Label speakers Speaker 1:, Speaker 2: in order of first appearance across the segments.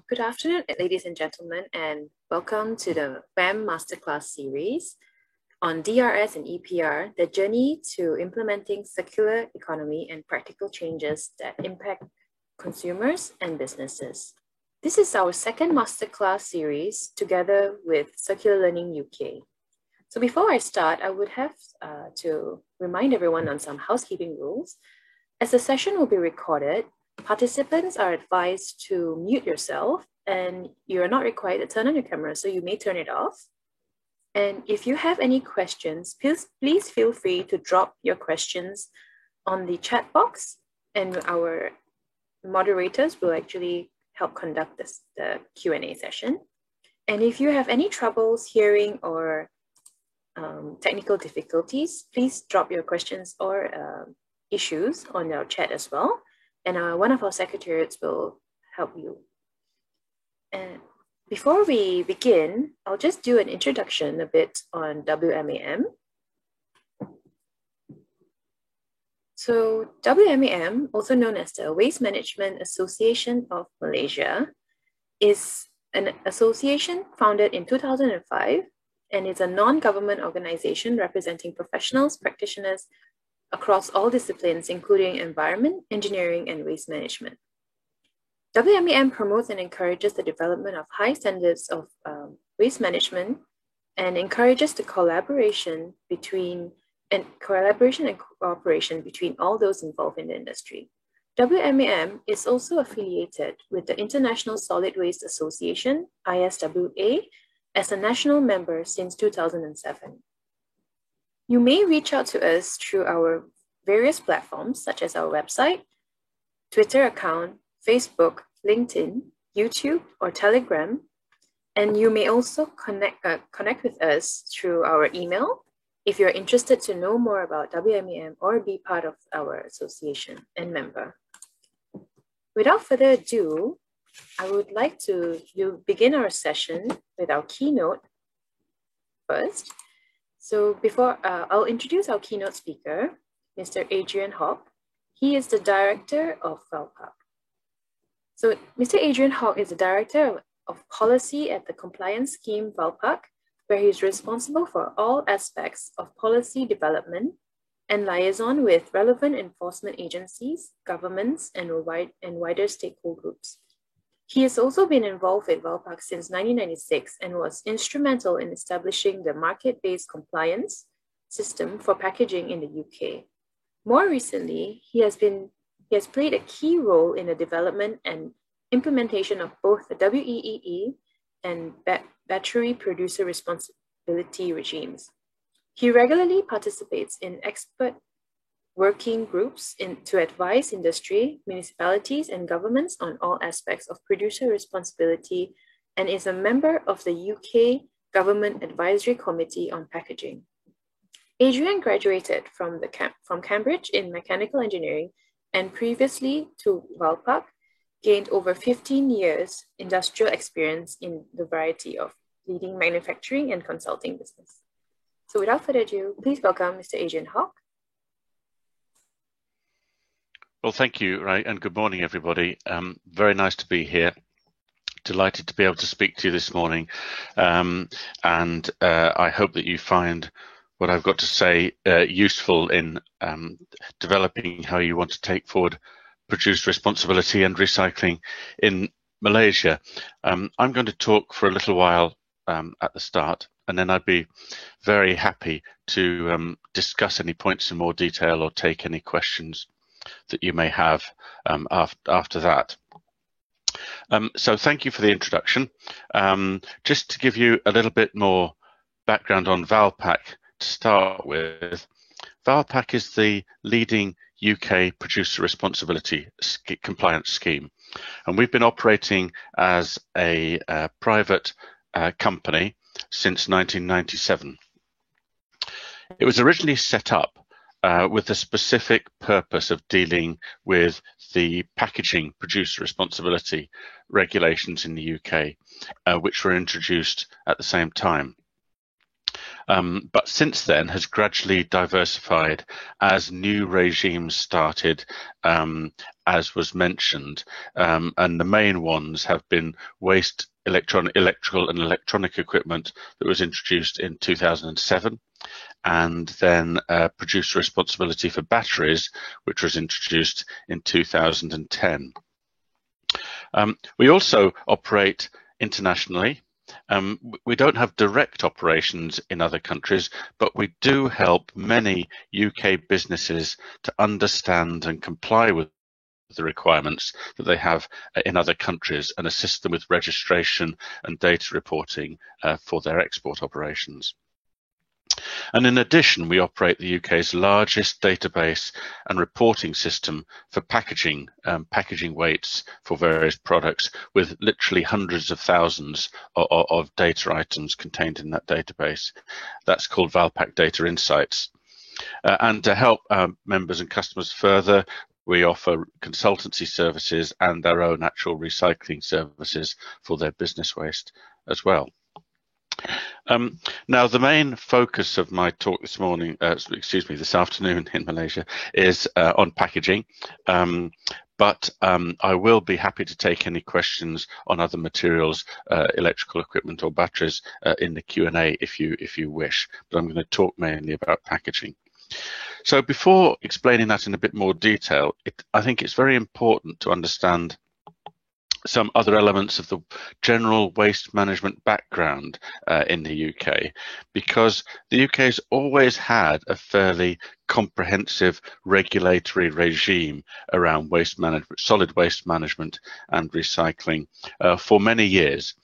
Speaker 1: Good afternoon, ladies and gentlemen, and welcome to the WAM Masterclass series on DRS and EPR, the journey to implementing circular economy and practical changes that impact consumers and businesses. This is our second Masterclass series together with Circular Learning UK. So before I start, I would have to remind everyone on some housekeeping rules. As the session will be recorded, participants are advised to mute yourself and you are not required to turn on your camera, so you may turn it off. And if you have any questions, please feel free to drop your questions on the chat box, and our moderators will actually help conduct the Q&A session. And if you have any troubles hearing or technical difficulties, please drop your questions or issues on our chat as well. And one of our secretariats will help you. And before we begin, I'll just do an introduction a bit on WMAM. So WMAM, also known as the Waste Management Association of Malaysia, is an association founded in 2005 and is a non-government organization representing professionals, practitioners across all disciplines, including environment, engineering, and waste management. WMAM promotes and encourages the development of high standards of waste management and encourages the collaboration and cooperation between all those involved in the industry. WMAM is also affiliated with the International Solid Waste Association, ISWA, as a national member since 2007. You may reach out to us through our various platforms, such as our website, Twitter account, Facebook, LinkedIn, YouTube, or Telegram. And you may also connect with us through our email if you're interested to know more about WMAM or be part of our association and member. Without further ado, I would like to begin our session with our keynote first. So before, I'll introduce our keynote speaker, Mr. Adrian Hawk. He is the director of VALPAC. So Mr. Adrian Hawk is the director of policy at the compliance scheme VALPAC, where he is responsible for all aspects of policy development and liaison with relevant enforcement agencies, governments, and wider stakeholder groups. He has also been involved with VALPAC since 1996 and was instrumental in establishing the market-based compliance system for packaging in the UK. More recently, he has played a key role in the development and implementation of both the WEEE and battery producer responsibility regimes. He regularly participates in expert working groups to advise industry, municipalities, and governments on all aspects of producer responsibility and is a member of the UK Government Advisory Committee on Packaging. Adrian graduated from Cambridge in mechanical engineering and previously to VALPAC gained over 15 years industrial experience in the variety of leading manufacturing and consulting business. So without further ado, please welcome Mr. Adrian Hawk.
Speaker 2: Well, thank you, Ray, and good morning, everybody. Very nice to be here. Delighted to be able to speak to you this morning. I hope that you find what I've got to say useful in developing how you want to take forward producer responsibility and recycling in Malaysia. I'm going to talk for a little while at the start, and then I'd be very happy to discuss any points in more detail or take any questions that you may have after that. So thank you for the introduction. Just to give you a little bit more background on VALPAC to start with, VALPAC is the leading UK producer responsibility compliance scheme, and we've been operating as a private company since 1997. It was originally set up with the specific purpose of dealing with the packaging producer responsibility regulations in the UK, which were introduced at the same time. but since then has gradually diversified as new regimes started, as was mentioned, and the main ones have been waste electrical and electronic equipment that was introduced in 2007, and then producer responsibility for batteries, which was introduced in 2010. We also operate internationally. We don't have direct operations in other countries, but we do help many UK businesses to understand and comply with the requirements that they have in other countries and assist them with registration and data reporting for their export operations. And in addition, we operate the UK's largest database and reporting system for packaging, packaging weights for various products, with literally hundreds of thousands of data items contained in that database. That's called Valpak Data Insights. And to help members and customers further, we offer consultancy services and our own actual recycling services for their business waste as well. Now, the main focus of my talk this morning, this afternoon in Malaysia, is on packaging. But I will be happy to take any questions on other materials, electrical equipment or batteries in the Q&A if you wish. But I'm going to talk mainly about packaging. So before explaining that in a bit more detail, I think it's very important to understand some other elements of the general waste management background in the UK, because the UK has always had a fairly comprehensive regulatory regime around waste management, solid waste management and recycling for many years,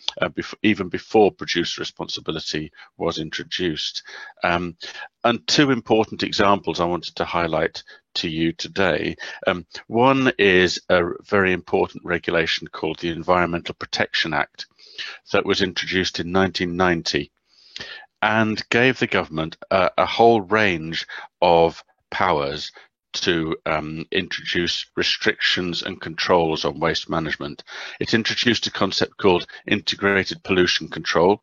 Speaker 2: even before producer responsibility was introduced. And two important examples I wanted to highlight to you today. One is a very important regulation called the Environmental Protection Act that was introduced in 1990 and gave the government a whole range of powers to introduce restrictions and controls on waste management. It introduced a concept called integrated pollution control.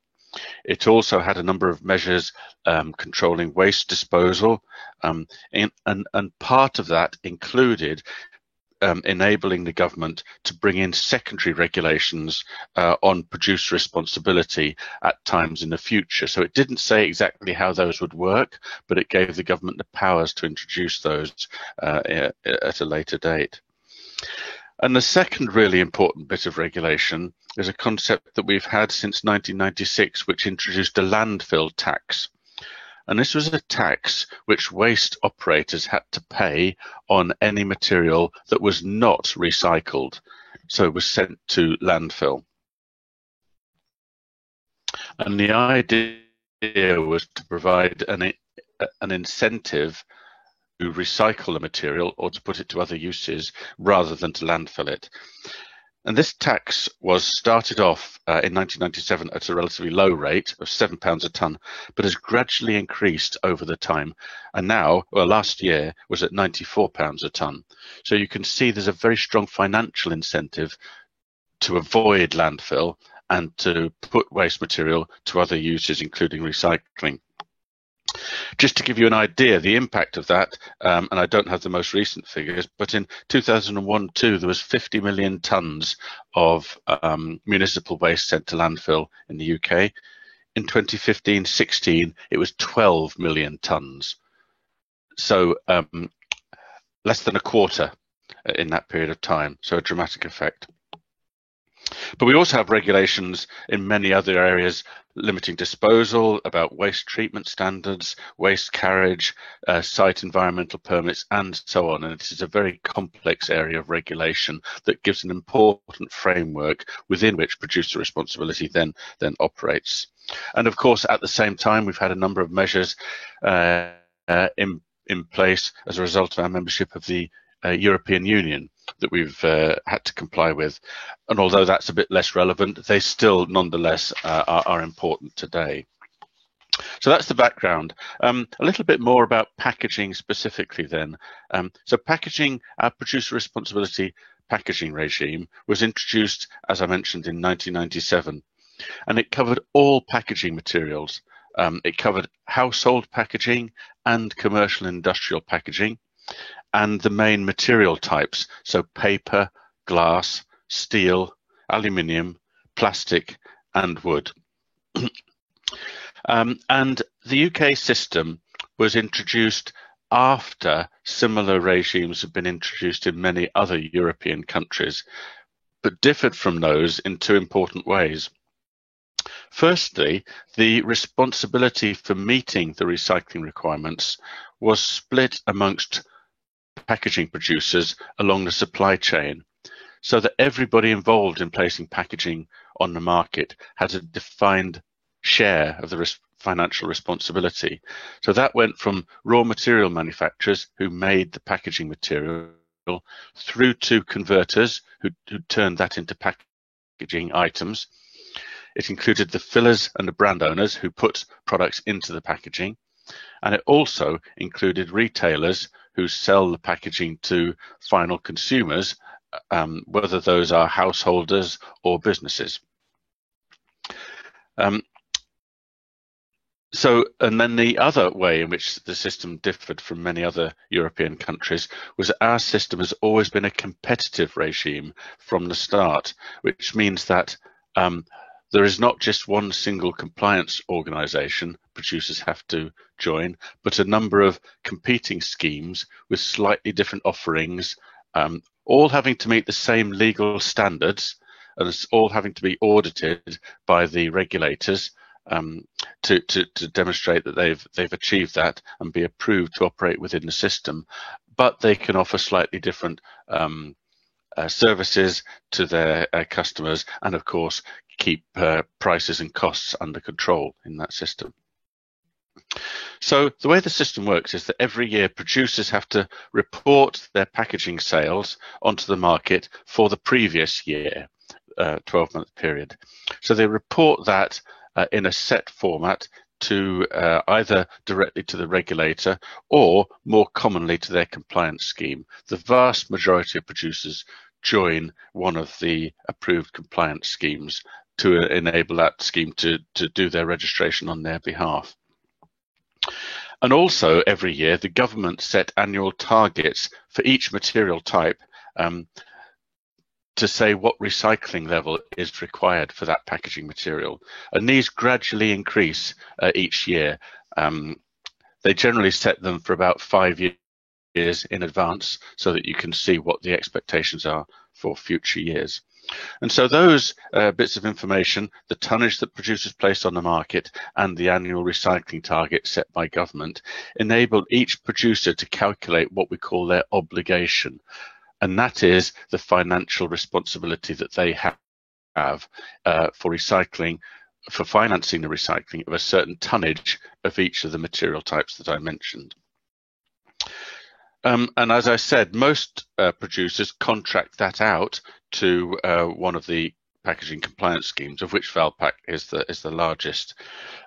Speaker 2: It also had a number of measures controlling waste disposal, and part of that included enabling the government to bring in secondary regulations on producer responsibility at times in the future. So it didn't say exactly how those would work, but it gave the government the powers to introduce those at a later date. And the second really important bit of regulation is a concept that we've had since 1996, which introduced a landfill tax. And this was a tax which waste operators had to pay on any material that was not recycled. So it was sent to landfill. And the idea was to provide an incentive to recycle the material or to put it to other uses rather than to landfill it. And this tax was started off in 1997 at a relatively low rate of £7 a tonne, but has gradually increased over the time. And now, well, last year was at £94 a tonne. So you can see there's a very strong financial incentive to avoid landfill and to put waste material to other uses, including recycling. Just to give you an idea, the impact of that, and I don't have the most recent figures, but in 2001-2, there was 50 million tonnes of municipal waste sent to landfill in the UK. In 2015-16, it was 12 million tonnes. So less than a quarter in that period of time, so a dramatic effect. But we also have regulations in many other areas limiting disposal, about waste treatment standards, waste carriage, site environmental permits, and so on. And this is a very complex area of regulation that gives an important framework within which producer responsibility then operates. And of course, at the same time, we've had a number of measures in place as a result of our membership of the European Union that we've had to comply with. And although that's a bit less relevant, they still nonetheless are important today. So that's the background. A little bit more about packaging specifically then. So packaging, our producer responsibility packaging regime was introduced, as I mentioned, in 1997, and it covered all packaging materials. It covered household packaging and commercial and industrial packaging, and the main material types, so paper, glass, steel, aluminium, plastic, and wood. And the UK system was introduced after similar regimes have been introduced in many other European countries, but differed from those in two important ways. Firstly, the responsibility for meeting the recycling requirements was split amongst packaging producers along the supply chain, so that everybody involved in placing packaging on the market had a defined share of the financial responsibility. So that went from raw material manufacturers who made the packaging material through to converters who turned that into packaging items. It included the fillers and the brand owners who put products into the packaging. And it also included retailers who sell the packaging to final consumers, whether those are householders or businesses. And then the other way in which the system differed from many other European countries was our system has always been a competitive regime from the start, which means that there is not just one single compliance organisation producers have to join, but a number of competing schemes with slightly different offerings, all having to meet the same legal standards and all having to be audited by the regulators to demonstrate that they've achieved that and be approved to operate within the system. But they can offer slightly different services to their customers, and of course keep prices and costs under control in that system. So the way the system works is that every year producers have to report their packaging sales onto the market for the previous year, 12-month period. So they report that in a set format to either directly to the regulator or more commonly to their compliance scheme. The vast majority of producers join one of the approved compliance schemes to enable that scheme to do their registration on their behalf. And also every year the government set annual targets for each material type to say what recycling level is required for that packaging material. And these gradually increase each year. They generally set them for about 5 years in advance so that you can see what the expectations are for future years. And so those bits of information, the tonnage that producers place on the market and the annual recycling target set by government, enable each producer to calculate what we call their obligation. And that is the financial responsibility that they have for recycling, for financing the recycling of a certain tonnage of each of the material types that I mentioned. And as I said, most producers contract that out to one of the packaging compliance schemes, of which Valpak is the largest.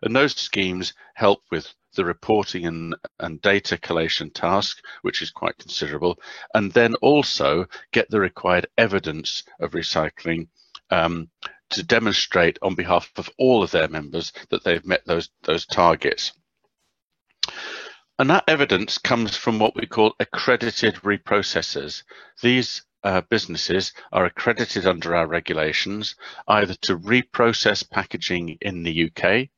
Speaker 2: And those schemes help with the reporting and data collation task, which is quite considerable, and then also get the required evidence of recycling to demonstrate on behalf of all of their members that they've met those targets. And that evidence comes from what we call accredited reprocessors. These businesses are accredited under our regulations either to reprocess packaging in the UK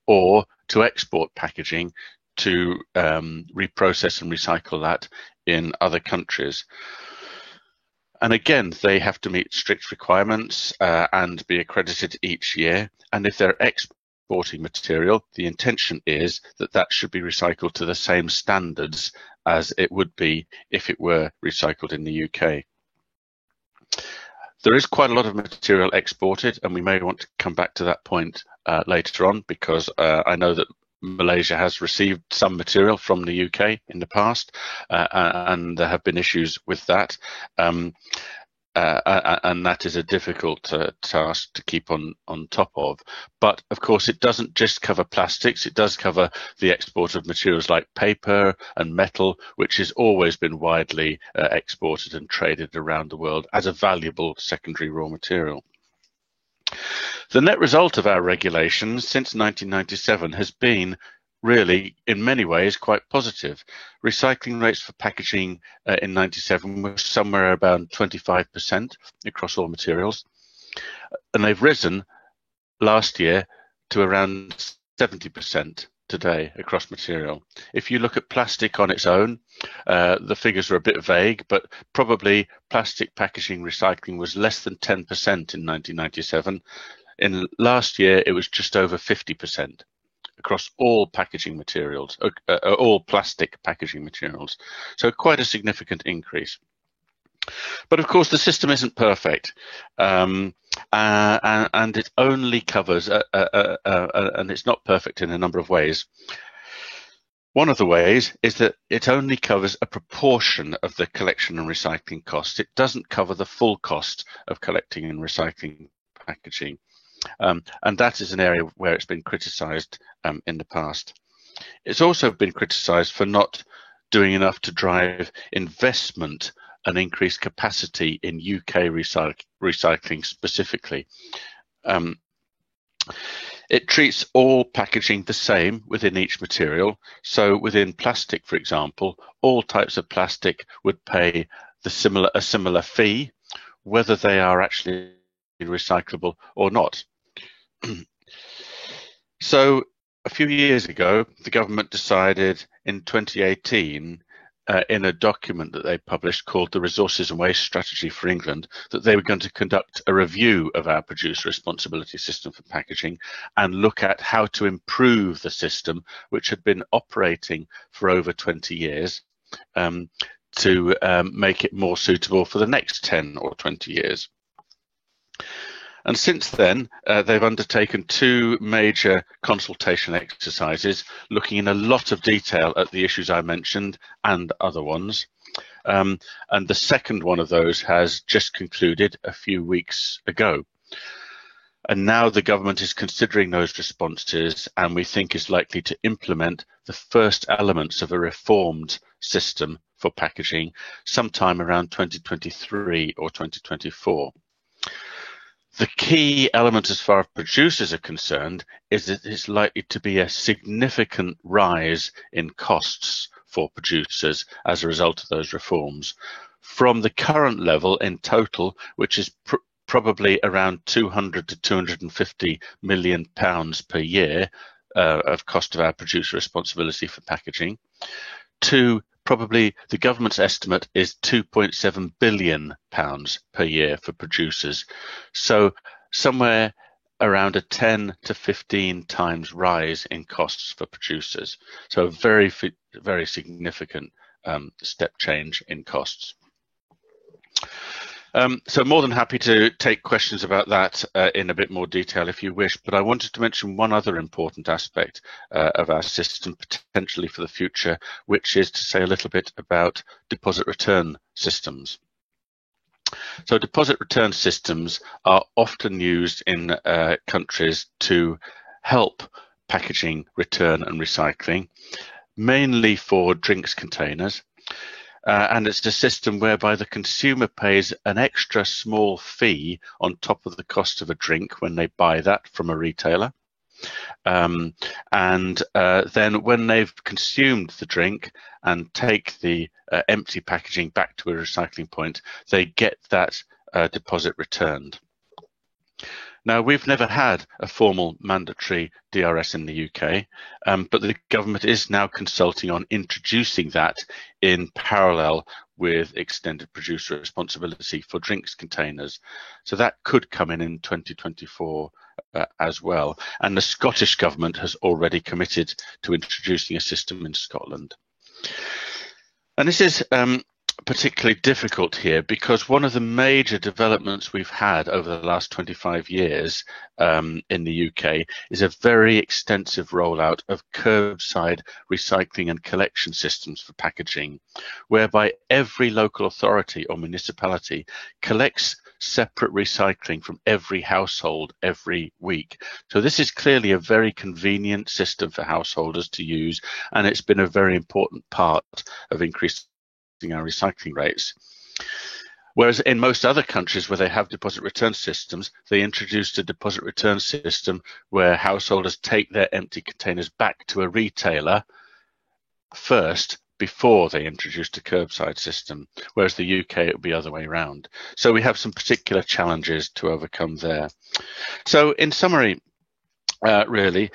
Speaker 2: or to export packaging to reprocess and recycle that in other countries. And again, they have to meet strict requirements and be accredited each year. And if they're exporting material, the intention is that that should be recycled to the same standards as it would be if it were recycled in the UK. There is quite a lot of material exported, and we may want to come back to that point later on, because I know that Malaysia has received some material from the UK in the past, and there have been issues with that. And that is a difficult task to keep on top of. But of course, it doesn't just cover plastics. It does cover the export of materials like paper and metal, which has always been widely exported and traded around the world as a valuable secondary raw material. The net result of our regulations since 1997 has been really, in many ways, quite positive. Recycling rates for packaging in 97 were somewhere around 25% across all materials, and they've risen last year to around 70% today across material. If you look at plastic on its own, the figures are a bit vague, but probably plastic packaging recycling was less than 10% in 1997. In last year, it was just over 50% across all packaging materials, all plastic packaging materials. So quite a significant increase. But of course, the system isn't perfect, and it only covers, and it's not perfect in a number of ways. One of the ways is that it only covers a proportion of the collection and recycling costs. It doesn't cover the full cost of collecting and recycling packaging. And that is an area where it's been criticised in the past. It's also been criticised for not doing enough to drive investment and increase capacity in UK recycling specifically. It treats all packaging the same within each material. So within plastic, for example, all types of plastic would pay a similar fee, whether they are actually recyclable or not. So a few years ago, the government decided in 2018, in a document that they published called the Resources and Waste Strategy for England, that they were going to conduct a review of our producer responsibility system for packaging and look at how to improve the system, which had been operating for over 20 years, to make it more suitable for the next 10 or 20 years. And since then, they've undertaken two major consultation exercises, looking in a lot of detail at the issues I mentioned and other ones. And the second one of those has just concluded a few weeks ago. And now the government is considering those responses, and we think is likely to implement the first elements of a reformed system for packaging sometime around 2023 or 2024. The key element as far as producers are concerned is that it's likely to be a significant rise in costs for producers as a result of those reforms. From the current level in total, which is probably around 200 to 250 million pounds per year of cost of our producer responsibility for packaging, to probably the government's estimate is 2.7 billion pounds per year for producers. So somewhere around a 10 to 15 times rise in costs for producers. So a very, very significant step change in costs. So more than happy to take questions about that in a bit more detail if you wish, but I wanted to mention one other important aspect of our system potentially for the future, which is to say a little bit about deposit return systems. So deposit return systems are often used in countries to help packaging return and recycling, mainly for drinks containers. And it's a system whereby the consumer pays an extra small fee on top of the cost of a drink when they buy that from a retailer. And then when they've consumed the drink and take the empty packaging back to a recycling point, they get that deposit returned. Now, we've never had a formal mandatory DRS in the UK, but the government is now consulting on introducing that in parallel with extended producer responsibility for drinks containers. So that could come in 2024 as well. And the Scottish government has already committed to introducing a system in Scotland. And this is particularly difficult here because one of the major developments we've had over the last 25 years in the UK is a very extensive rollout of curbside recycling and collection systems for packaging, whereby every local authority or municipality collects separate recycling from every household every week. So this is clearly a very convenient system for householders to use, and it's been a very important part of increasing our recycling rates. Whereas in most other countries where they have deposit return systems, they introduced a deposit return system where householders take their empty containers back to a retailer first before they introduced a curbside system, whereas the UK, it would be the other way around. So we have some particular challenges to overcome there. So in summary, really,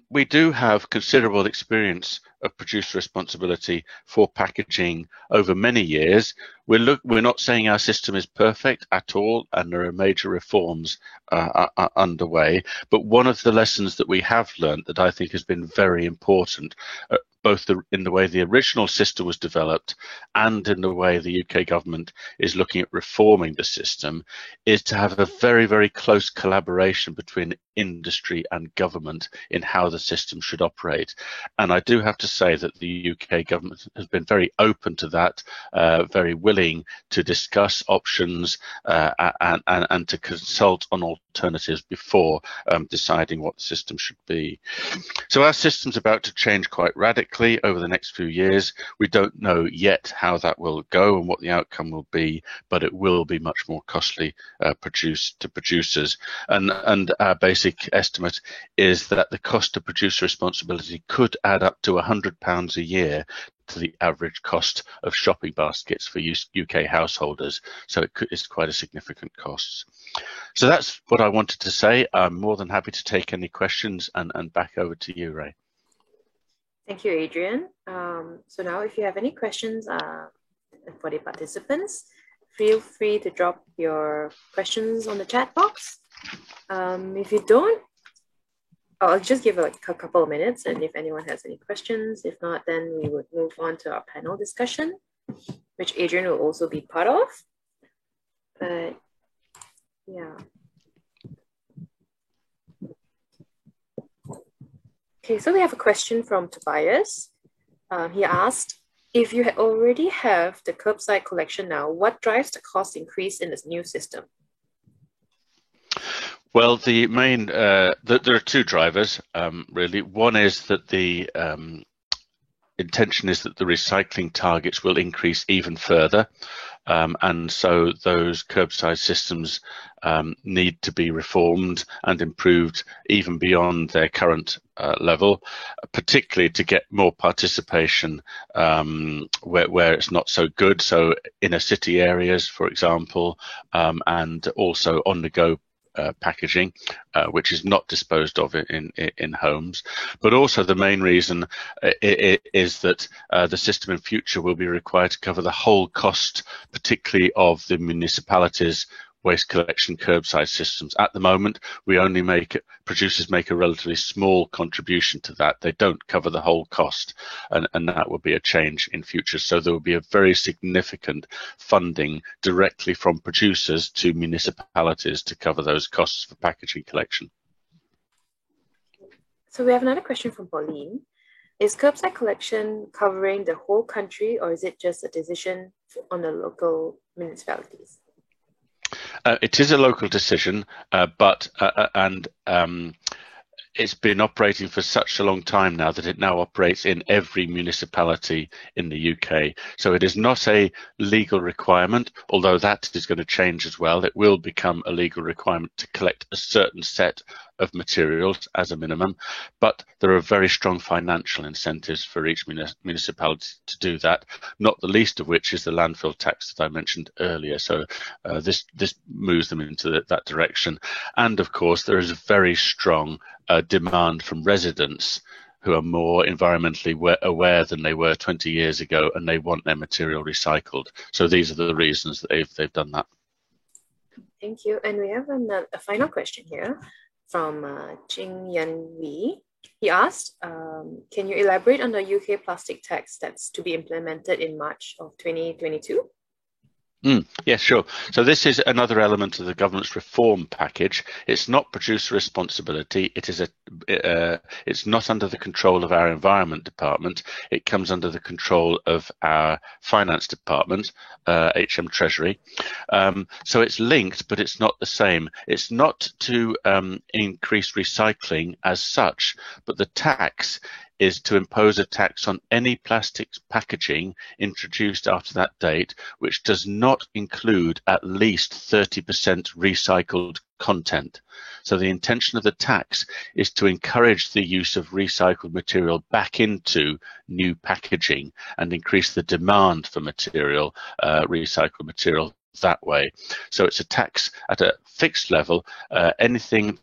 Speaker 2: we do have considerable experience of producer responsibility for packaging over many years. We're not saying our system is perfect at all, and there are major reforms are underway. But one of the lessons that we have learned that I think has been very important, both in the way the original system was developed and in the way the UK government is looking at reforming the system, is to have a very, very close collaboration between industry and government in how the system should operate. And I do have to say that the UK government has been very open to that, very willing to discuss options and to consult on alternatives before deciding what the system should be. So our system's about to change quite radically over the next few years. We don't know yet how that will go and what the outcome will be, but it will be much more costly to producers. And our basic estimate is that the cost of producer responsibility could add up to £100 a year to the average cost of shopping baskets for UK householders. So it's quite a significant cost. So that's what I wanted to say. I'm more than happy to take any questions and back over to you, Ray.
Speaker 1: Thank you, Adrian. So now if you have any questions for the participants, feel free to drop your questions on the chat box. If you don't, I'll just give a couple of minutes, and if anyone has any questions, if not, then we would move on to our panel discussion, which Adrian will also be part of. But yeah. Okay, so we have a question from Tobias. He asked, if you already have the curbside collection now, what drives the cost increase in this new system?
Speaker 2: Well, the main, there are two drivers, really. One is that the intention is that the recycling targets will increase even further. And so those curbside systems need to be reformed and improved even beyond their current level, particularly to get more participation where it's not so good. So inner city areas, for example, and also on the go packaging, which is not disposed of in homes. But also the main reason is that the system in future will be required to cover the whole cost, particularly of the municipalities' waste collection curbside systems. At the moment, producers make a relatively small contribution to that. They don't cover the whole cost, and that will be a change in future. So there will be a very significant funding directly from producers to municipalities to cover those costs for packaging collection.
Speaker 1: So we have another question from Pauline. Is curbside collection covering the whole country, or is it just a decision on the local municipalities?
Speaker 2: It is a local decision, but it's been operating for such a long time now that it now operates in every municipality in the UK. So it is not a legal requirement, although that is going to change as well. It will become a legal requirement to collect a certain set of materials as a minimum, but there are very strong financial incentives for each municipality to do that, not the least of which is the landfill tax that I mentioned earlier. So this moves them into that direction. And of course, there is a very strong demand from residents who are more environmentally aware than they were 20 years ago, and they want their material recycled. So these are the reasons that they've done that.
Speaker 1: Thank you. And we have a final question here from Jing Yan Wee. He asked, can you elaborate on the UK plastic tax that's to be implemented in March of 2022?
Speaker 2: Yes, sure. So this is another element of the government's reform package. It's not producer responsibility. It's not under the control of our Environment Department. It comes under the control of our Finance Department, HM Treasury. So it's linked, but it's not the same. It's not to increase recycling as such, but the tax is to impose a tax on any plastics packaging introduced after that date, which does not include at least 30% recycled content. So the intention of the tax is to encourage the use of recycled material back into new packaging and increase the demand for material, recycled material that way. So it's a tax at a fixed level. Anything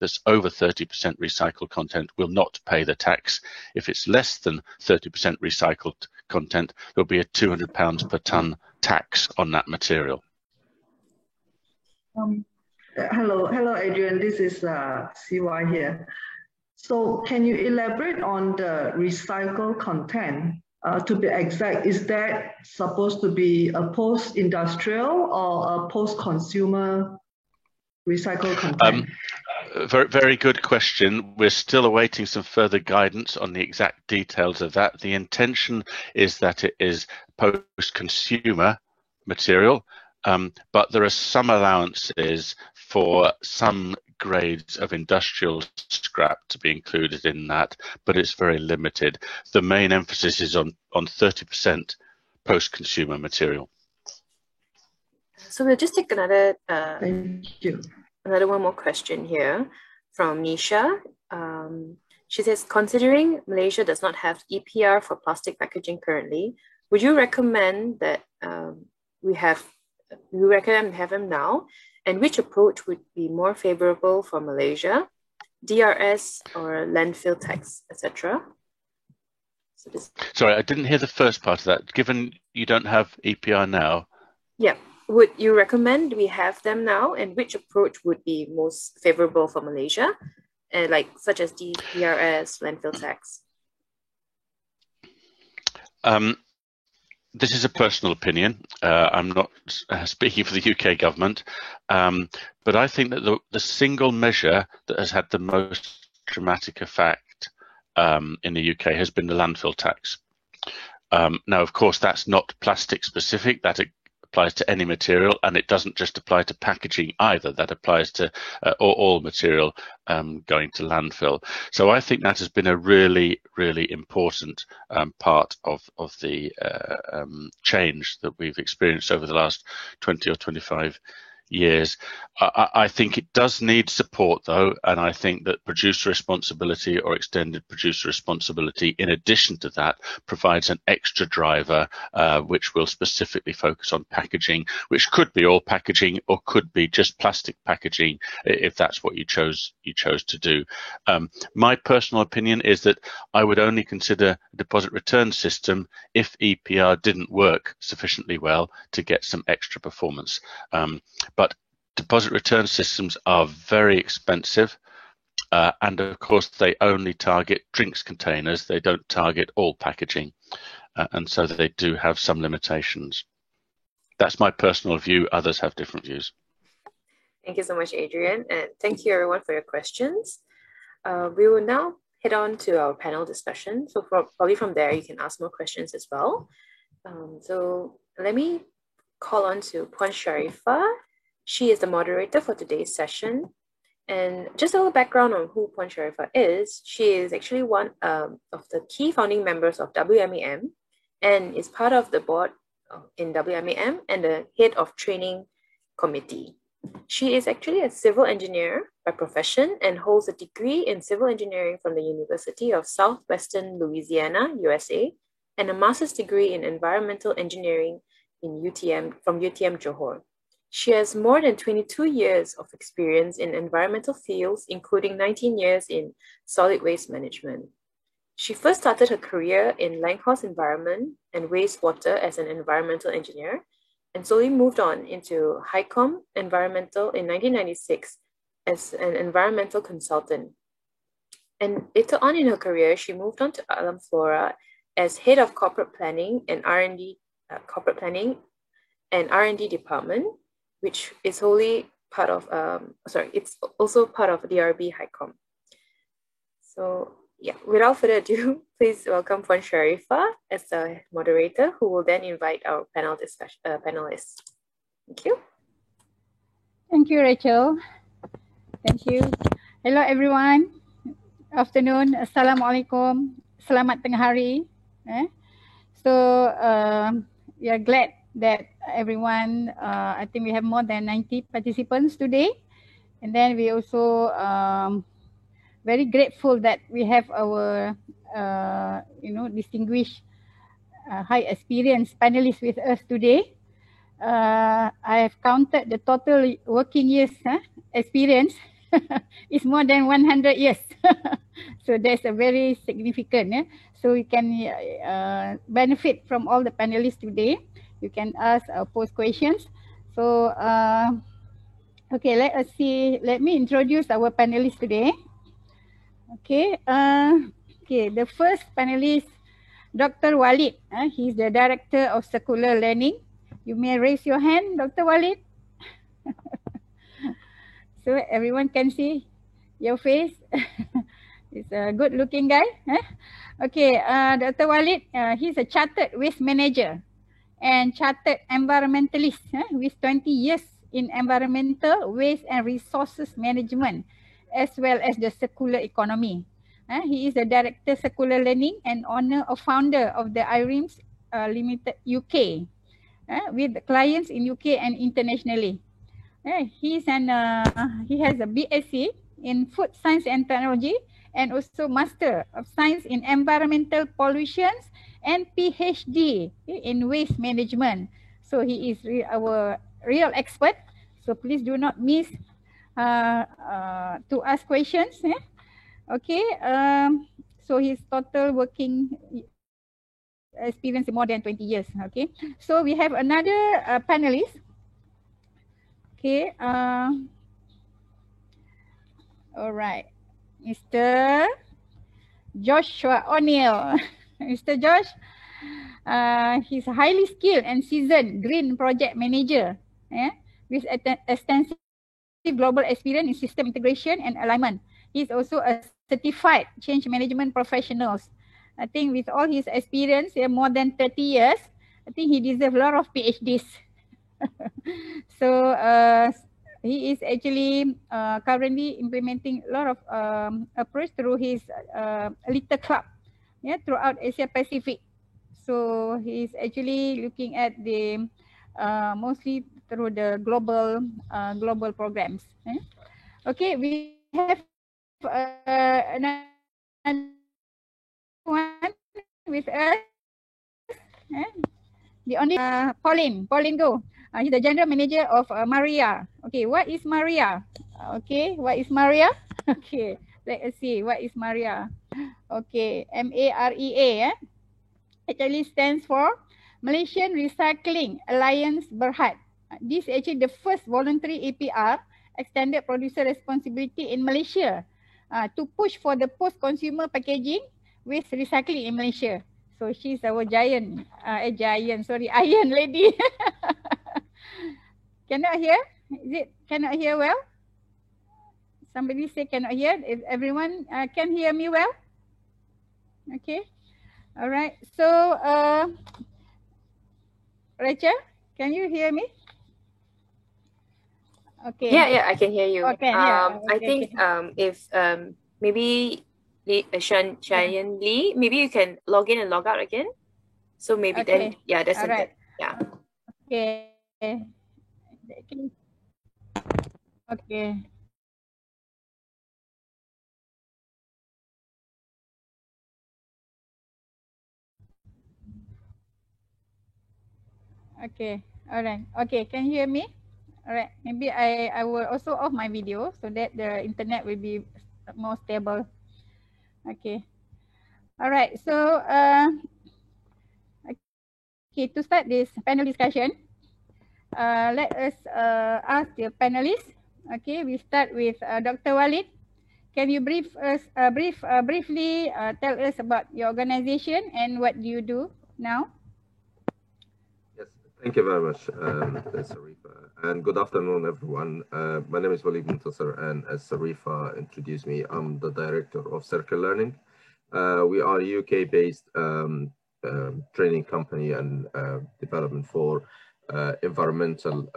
Speaker 2: that's over 30% recycled content will not pay the tax. If it's less than 30% recycled content, there'll be a £200 per tonne tax on that material.
Speaker 3: Hello, Adrian. This is CY here. So can you elaborate on the recycled content? To be exact, is that supposed to be a post-industrial or a post-consumer recycled content?
Speaker 2: Very good question. We're still awaiting some further guidance on the exact details of that. The intention is that it is post-consumer material, but there are some allowances for some grades of industrial scrap to be included in that, but it's very limited. The main emphasis is on 30% post-consumer material.
Speaker 1: So we'll just take another
Speaker 3: Thank you.
Speaker 1: Another one more question here from Nisha. She says, considering Malaysia does not have EPR for plastic packaging currently, would you recommend that we have them now? And which approach would be more favorable for Malaysia, DRS or landfill tax, etc.?
Speaker 2: Sorry, I didn't hear the first part of that. Given you don't have EPR now.
Speaker 1: Yeah. Would you recommend we have them now, and which approach would be most favorable for Malaysia, and such as DRS, landfill tax?
Speaker 2: This is a personal opinion. I'm not speaking for the UK government, but I think that the single measure that has had the most dramatic effect in the UK has been the landfill tax. Now, of course, that's not plastic specific. That applies to any material, and it doesn't just apply to packaging either. That applies to all material going to landfill. So I think that has been a really, really important part of the change that we've experienced over the last 20 or 25 years. I think it does need support though, and I think that producer responsibility or extended producer responsibility in addition to that provides an extra driver which will specifically focus on packaging, which could be all packaging or could be just plastic packaging if that's what you chose to do. My personal opinion is that I would only consider a deposit return system if EPR didn't work sufficiently well to get some extra performance. But deposit return systems are very expensive, and of course they only target drinks containers. They don't target all packaging, and so they do have some limitations. That's my personal view. Others have different views.
Speaker 1: Thank you so much, Adrian, and thank you everyone for your questions. We will now head on to our panel discussion. So probably from there you can ask more questions as well. So let me call on to Puan Sharifah. She is the moderator for today's session. And just a little background on who Puan Sharifah is. She is actually one of the key founding members of WMAM and is part of the board in WMAM and the head of training committee. She is actually a civil engineer by profession and holds a degree in civil engineering from the University of Southwestern Louisiana, USA, and a master's degree in environmental engineering from UTM Johor. She has more than 22 years of experience in environmental fields, including 19 years in solid waste management. She first started her career in Langhorne Environment and Wastewater as an environmental engineer, and slowly moved on into HiCom Environmental in 1996 as an environmental consultant. And later on in her career, she moved on to Alam Flora as head of corporate planning and R&D department, which is wholly part of, it's also part of DRB HiCom. So yeah, without further ado, please welcome Puan Sharifah as the moderator, who will then invite our panelists. Thank you.
Speaker 4: Thank you, Rachel. Thank you. Hello, everyone. Afternoon. Assalamualaikum. selamat tengah hari. So we are glad that everyone, I think we have more than 90 participants today. And then we also very grateful that we have our, distinguished high experienced panelists with us today. I have counted the total working years experience is more than 100 years. So that's a very significant. So we can benefit from all the panelists today. You can ask or pose questions. So okay, let us see. Let me introduce our panelists today. Okay, okay. The first panelist, Dr. Walid. He's the Director of Secular Learning. You may raise your hand, Dr. Walid. So everyone can see your face. He's a good looking guy. Okay, Dr. Walid, he's a chartered waste manager and chartered environmentalist with 20 years in environmental, waste and resources management, as well as the circular economy. He is the Director Circular Learning and owner or founder of the IREMS Limited UK, with clients in UK and internationally. He has a BSc in Food Science and Technology and also Master of Science in Environmental Pollutions and PhD in Waste Management. So he is our real expert. So please do not miss to ask questions. Okay. So his total working experience more than 20 years. Okay. So we have another panelist. Okay. All right. Mr. Joshua O'Neill. Mr. Josh, he's a highly skilled and seasoned green project manager with extensive global experience in system integration and alignment. He's also a certified change management professional. I think with all his experience, more than 30 years, I think he deserves a lot of PhDs. So he is actually currently implementing a lot of approach through his little club throughout Asia Pacific. So he's actually looking at the mostly through the global programs. Okay, we have another one with us. The only Pauline Go. He's the general manager of Maria. Okay, what is Maria? Okay, what is Maria? Okay, let us see. What is Maria? Okay, MAREA. Actually stands for Malaysian Recycling Alliance Berhad. This is actually the first voluntary APR, extended producer responsibility in Malaysia, to push for the post-consumer packaging with recycling in Malaysia. So she's our iron lady. Cannot hear? Is it cannot hear well? Somebody say cannot hear. If everyone can hear me well? Okay. All right. So, Rachel, can you hear me? Okay.
Speaker 1: Yeah, I can hear you.
Speaker 4: Okay.
Speaker 1: I think if maybe Cheyenne Lee, maybe you can log in and log out again. So maybe then, that's
Speaker 4: all right.
Speaker 1: Yeah.
Speaker 4: Okay. Okay. Okay. All right. Okay. Can you hear me? All right. Maybe I will also off my video so that the internet will be more stable. Okay. All right. So okay, to start this panel discussion, let us ask the panelists. Okay, we start with Dr. Walid. Can you briefly tell us about your organization and what do you do now?
Speaker 5: Yes, thank you very much, Sarifa. And good afternoon, everyone. My name is Walid Muntasser, and as Sarifa introduced me, I'm the Director of Circular Learning. We are a UK-based training company and development for environmental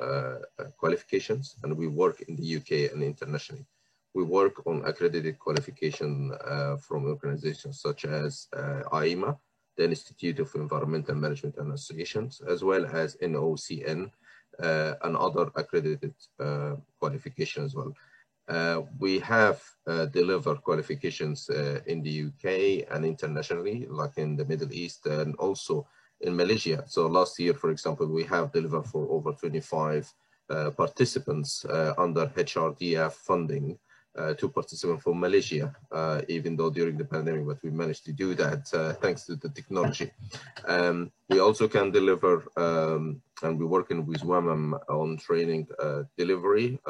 Speaker 5: qualifications, and we work in the UK and internationally. we work on accredited qualification from organizations such as IEMA, the Institute of Environmental Management and Associations, as well as NOCN, and other accredited qualifications as well. We have delivered qualifications in the UK and internationally, like in the Middle East and also in Malaysia. So last year, for example, we have delivered for over 25 participants under HRDF funding to participate from Malaysia, even though during the pandemic, but we managed to do that thanks to the technology. We also can deliver, and we're working with WAMM on training delivery,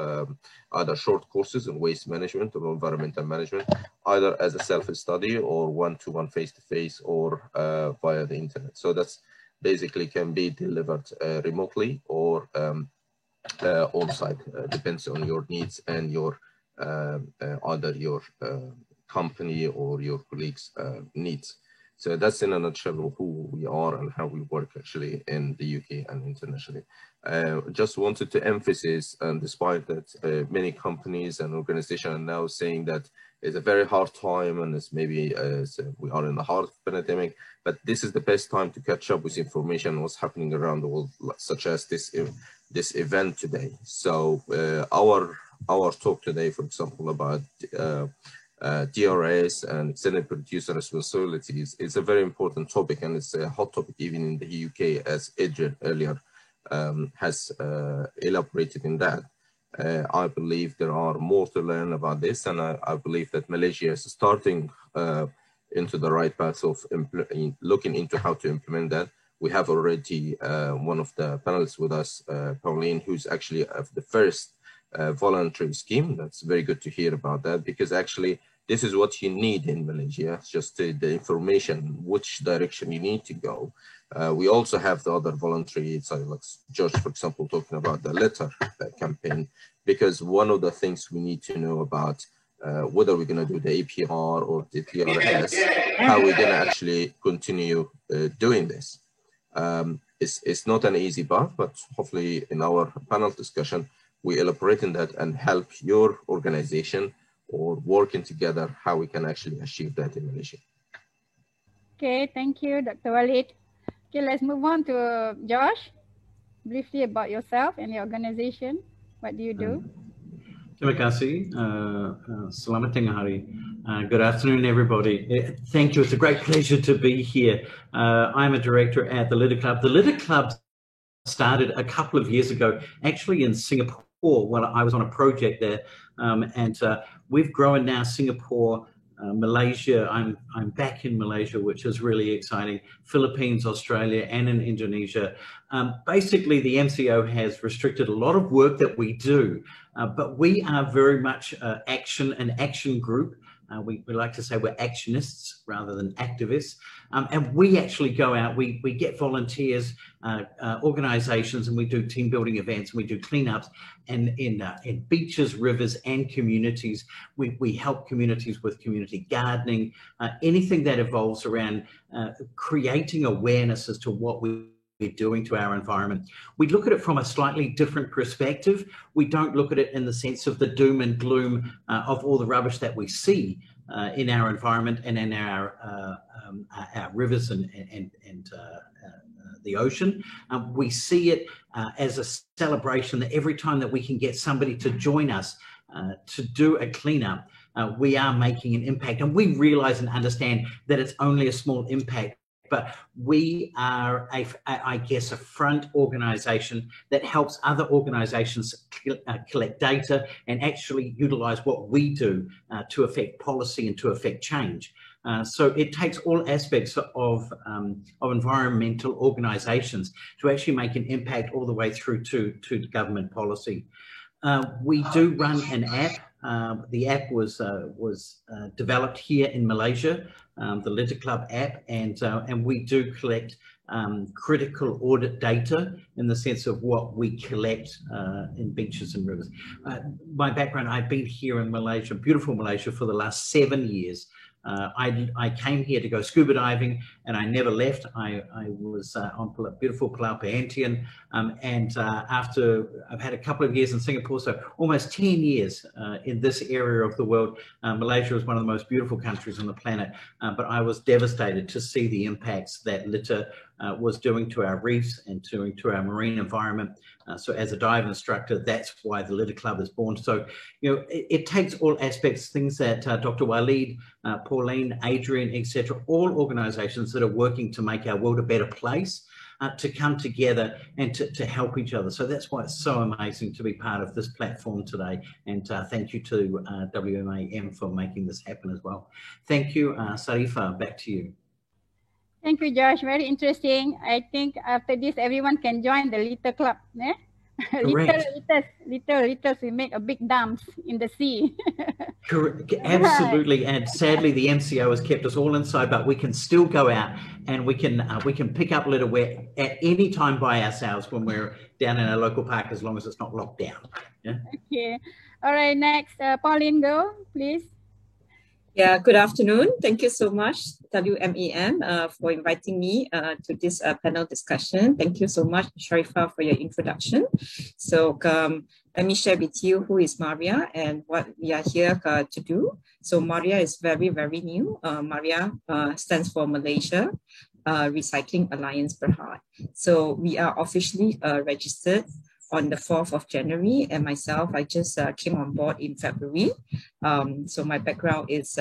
Speaker 5: either short courses in waste management or environmental management, either as a self-study or one-to-one face-to-face or via the internet. So that's basically can be delivered remotely or on-site, depends on your needs and your either your company or your colleagues' needs. So that's in a nutshell who we are and how we work actually in the UK and internationally. Just wanted to emphasize, and despite that many companies and organizations are now saying that it's a very hard time and it's maybe we are in the heart of the pandemic, but this is the best time to catch up with information what's happening around the world, such as this event today. So our talk today, for example, about DRS and extended producer responsibilities is a very important topic, and it's a hot topic even in the UK, as Adrian earlier has elaborated in that. I believe there are more to learn about this, and I believe that Malaysia is starting into the right path of looking into how to implement that. We have already one of the panelists with us, Pauline, who's actually the first voluntary scheme. That's very good to hear about that, because actually this is what you need in Malaysia. It's just the information, which direction you need to go. We also have the other voluntary, so like George, for example, talking about the letter campaign, because one of the things we need to know about whether we're going to do the APR or the TRS, how we're going to actually continue doing this. It's not an easy path, but hopefully in our panel discussion, we elaborate in that and help your organization or working together how we can actually achieve that in Malaysia.
Speaker 4: Okay, thank you, Dr. Walid. Okay, let's move on to Josh. Briefly about yourself and your organization. What do you do?
Speaker 6: Terima kasih. Selamat tengah hari. Good afternoon, everybody. Thank you. It's a great pleasure to be here. I'm a director at the Litter Club. The Litter Club started a couple of years ago, actually in Singapore, when I was on a project there, and we've grown now Singapore, Malaysia. I'm back in Malaysia, which is really exciting. Philippines, Australia, and in Indonesia. Basically, the MCO has restricted a lot of work that we do, but we are very much an action group. We like to say we're actionists rather than activists. And we actually go out, we get volunteers, organizations, and we do team building events, and we do cleanups and in beaches, rivers, and communities. We help communities with community gardening, anything that evolves around creating awareness as to what we're doing to our environment. We look at it from a slightly different perspective. We don't look at it in the sense of the doom and gloom of all the rubbish that we see in our environment and in our rivers and the ocean. We see it as a celebration that every time that we can get somebody to join us to do a cleanup, we are making an impact, and we realize and understand that it's only a small impact. But we are, I guess, a front organization that helps other organizations collect data and actually utilize what we do to affect policy and to affect change. So it takes all aspects of environmental organizations to actually make an impact all the way through to government policy. We do run an app. The app was developed here in Malaysia, the Litter Club app, and we do collect critical audit data in the sense of what we collect in beaches and rivers. My background, I've been here in Malaysia, beautiful Malaysia, for the last 7 years. I came here to go scuba diving, and I never left. I was on beautiful Pulau Perhentian, and after I've had a couple of years in Singapore, so almost 10 years in this area of the world. Malaysia is one of the most beautiful countries on the planet, but I was devastated to see the impacts that litter was doing to our reefs and to our marine environment. So as a dive instructor, that's why the Litter Club is born. So, you know, it takes all aspects, things that Dr. Waleed, Pauline, Adrian, etc., all organizations that are working to make our world a better place, to come together and to help each other. So that's why it's so amazing to be part of this platform today. And thank you to WMAM for making this happen as well. Thank you. Sarifa, back to you.
Speaker 4: Thank you, Josh. Very interesting. I think after this, everyone can join the Litter Club. Eh? Litters, we make a big dumps in the sea.
Speaker 6: Correct. Absolutely. And sadly, the MCO has kept us all inside, but we can still go out and we can pick up litterware at any time by ourselves when we're down in a local park, as long as it's not locked down. Yeah.
Speaker 4: Okay. All right. Next, Pauline, go, please.
Speaker 7: Yeah, good afternoon. Thank you so much, WMAM, for inviting me to this panel discussion. Thank you so much, Sharifah, for your introduction. So let me share with you who is Maria and what we are here to do. So Maria is very, very new. Maria stands for Malaysia Recycling Alliance Berhad. So we are officially registered on the 4th of January, and myself, I just came on board in February. So my background is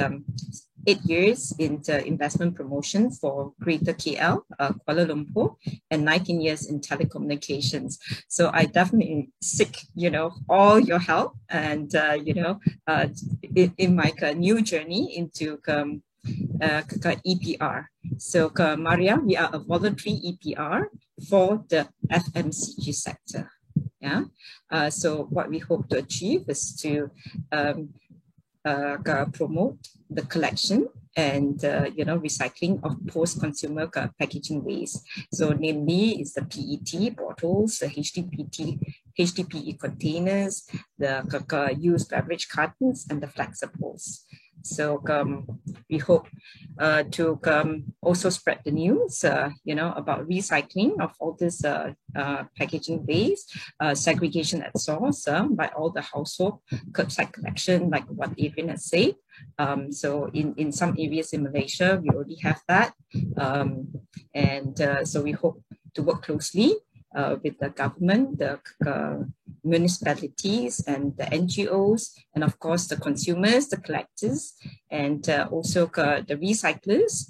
Speaker 7: 8 years in the investment promotion for Greater KL, Kuala Lumpur, and 19 years in telecommunications. So I definitely seek, all your help and, in my new journey into EPR. So Maria, we are a voluntary EPR for the FMCG sector. Yeah. So what we hope to achieve is to promote the collection and recycling of post-consumer packaging waste. So namely is the PET bottles, the HDPE containers, the used beverage cartons, and the flexibles. So we hope to also spread the news, about recycling of all this packaging waste, segregation at source by all the household, curbside collection, like what Adrian has said. So in some areas in Malaysia, we already have that. So we hope to work closely with the government, the municipalities and the NGOs, and of course the consumers, the collectors, and also the recyclers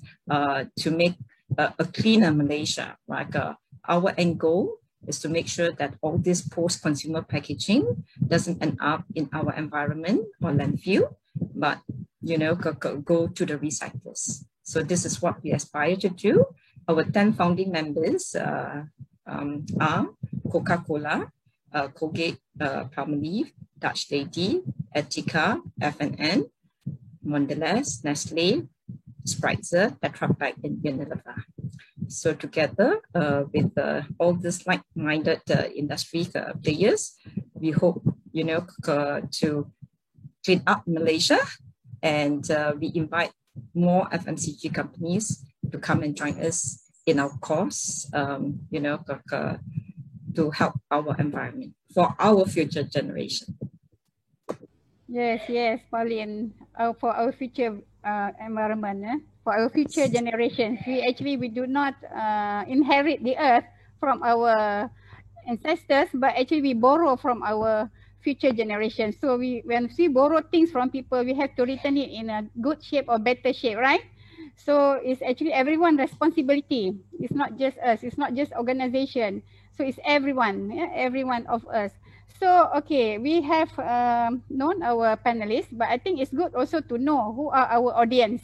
Speaker 7: to make a cleaner Malaysia. Like our end goal is to make sure that all this post-consumer packaging doesn't end up in our environment or landfill, but go to the recyclers. So this is what we aspire to do. Our 10 founding members are Coca-Cola, Colgate, Palmolive, Dutch Lady, Etika, FNN, Mondelez, Nestle, Spritzer, Tetra Pak, and Unilever. So together with all these like-minded industry players, we hope to clean up Malaysia, and we invite more FMCG companies to come and join us in our cause, to help our environment for our future generation.
Speaker 4: Yes, Pauline, for our future environment, for our future generations. We do not inherit the earth from our ancestors, but actually we borrow from our future generations. So when we borrow things from people, we have to return it in a good shape or better shape, right? So it's actually everyone's responsibility. It's not just us. It's not just organization. So it's everyone, every one of us. So, okay, we have known our panelists, but I think it's good also to know who are our audience.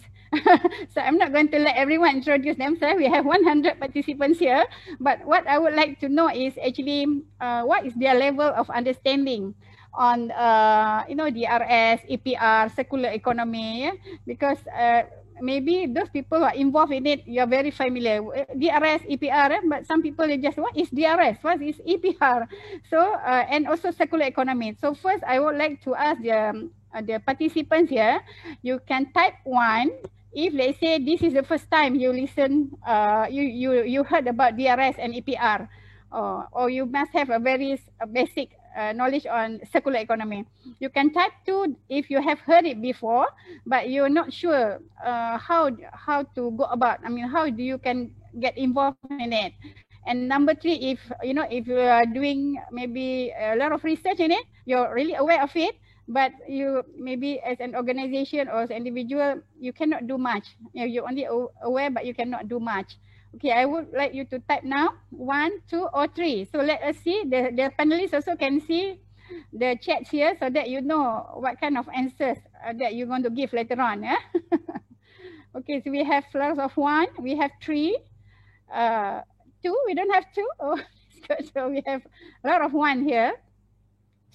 Speaker 4: So I'm not going to let everyone introduce themselves. We have 100 participants here. But what I would like to know is actually what is their level of understanding on, DRS, EPR, circular economy, because maybe those people who are involved in it, you're very familiar. DRS, EPR, but some people they just, what is DRS? What is EPR? So, and also circular economy. So first, I would like to ask the participants here, you can type 1 if they say this is the first time you listen, you heard about DRS and EPR, or you must have a very basic knowledge on circular economy. You can type 2 if you have heard it before, but you're not sure how to go about. I mean, how do you can get involved in it? And number 3, if you are doing maybe a lot of research in it, you're really aware of it, but you maybe as an organization or as an individual, you cannot do much. You're only aware, but you cannot do much. Okay, I would like you to type now 1, 2, or 3. So let us see. The panelists also can see the chats here so that you know what kind of answers that you're going to give later on. Yeah? Okay, so we have lots of 1, we have 3, 2, we don't have 2. Oh, good. So we have a lot of 1 here.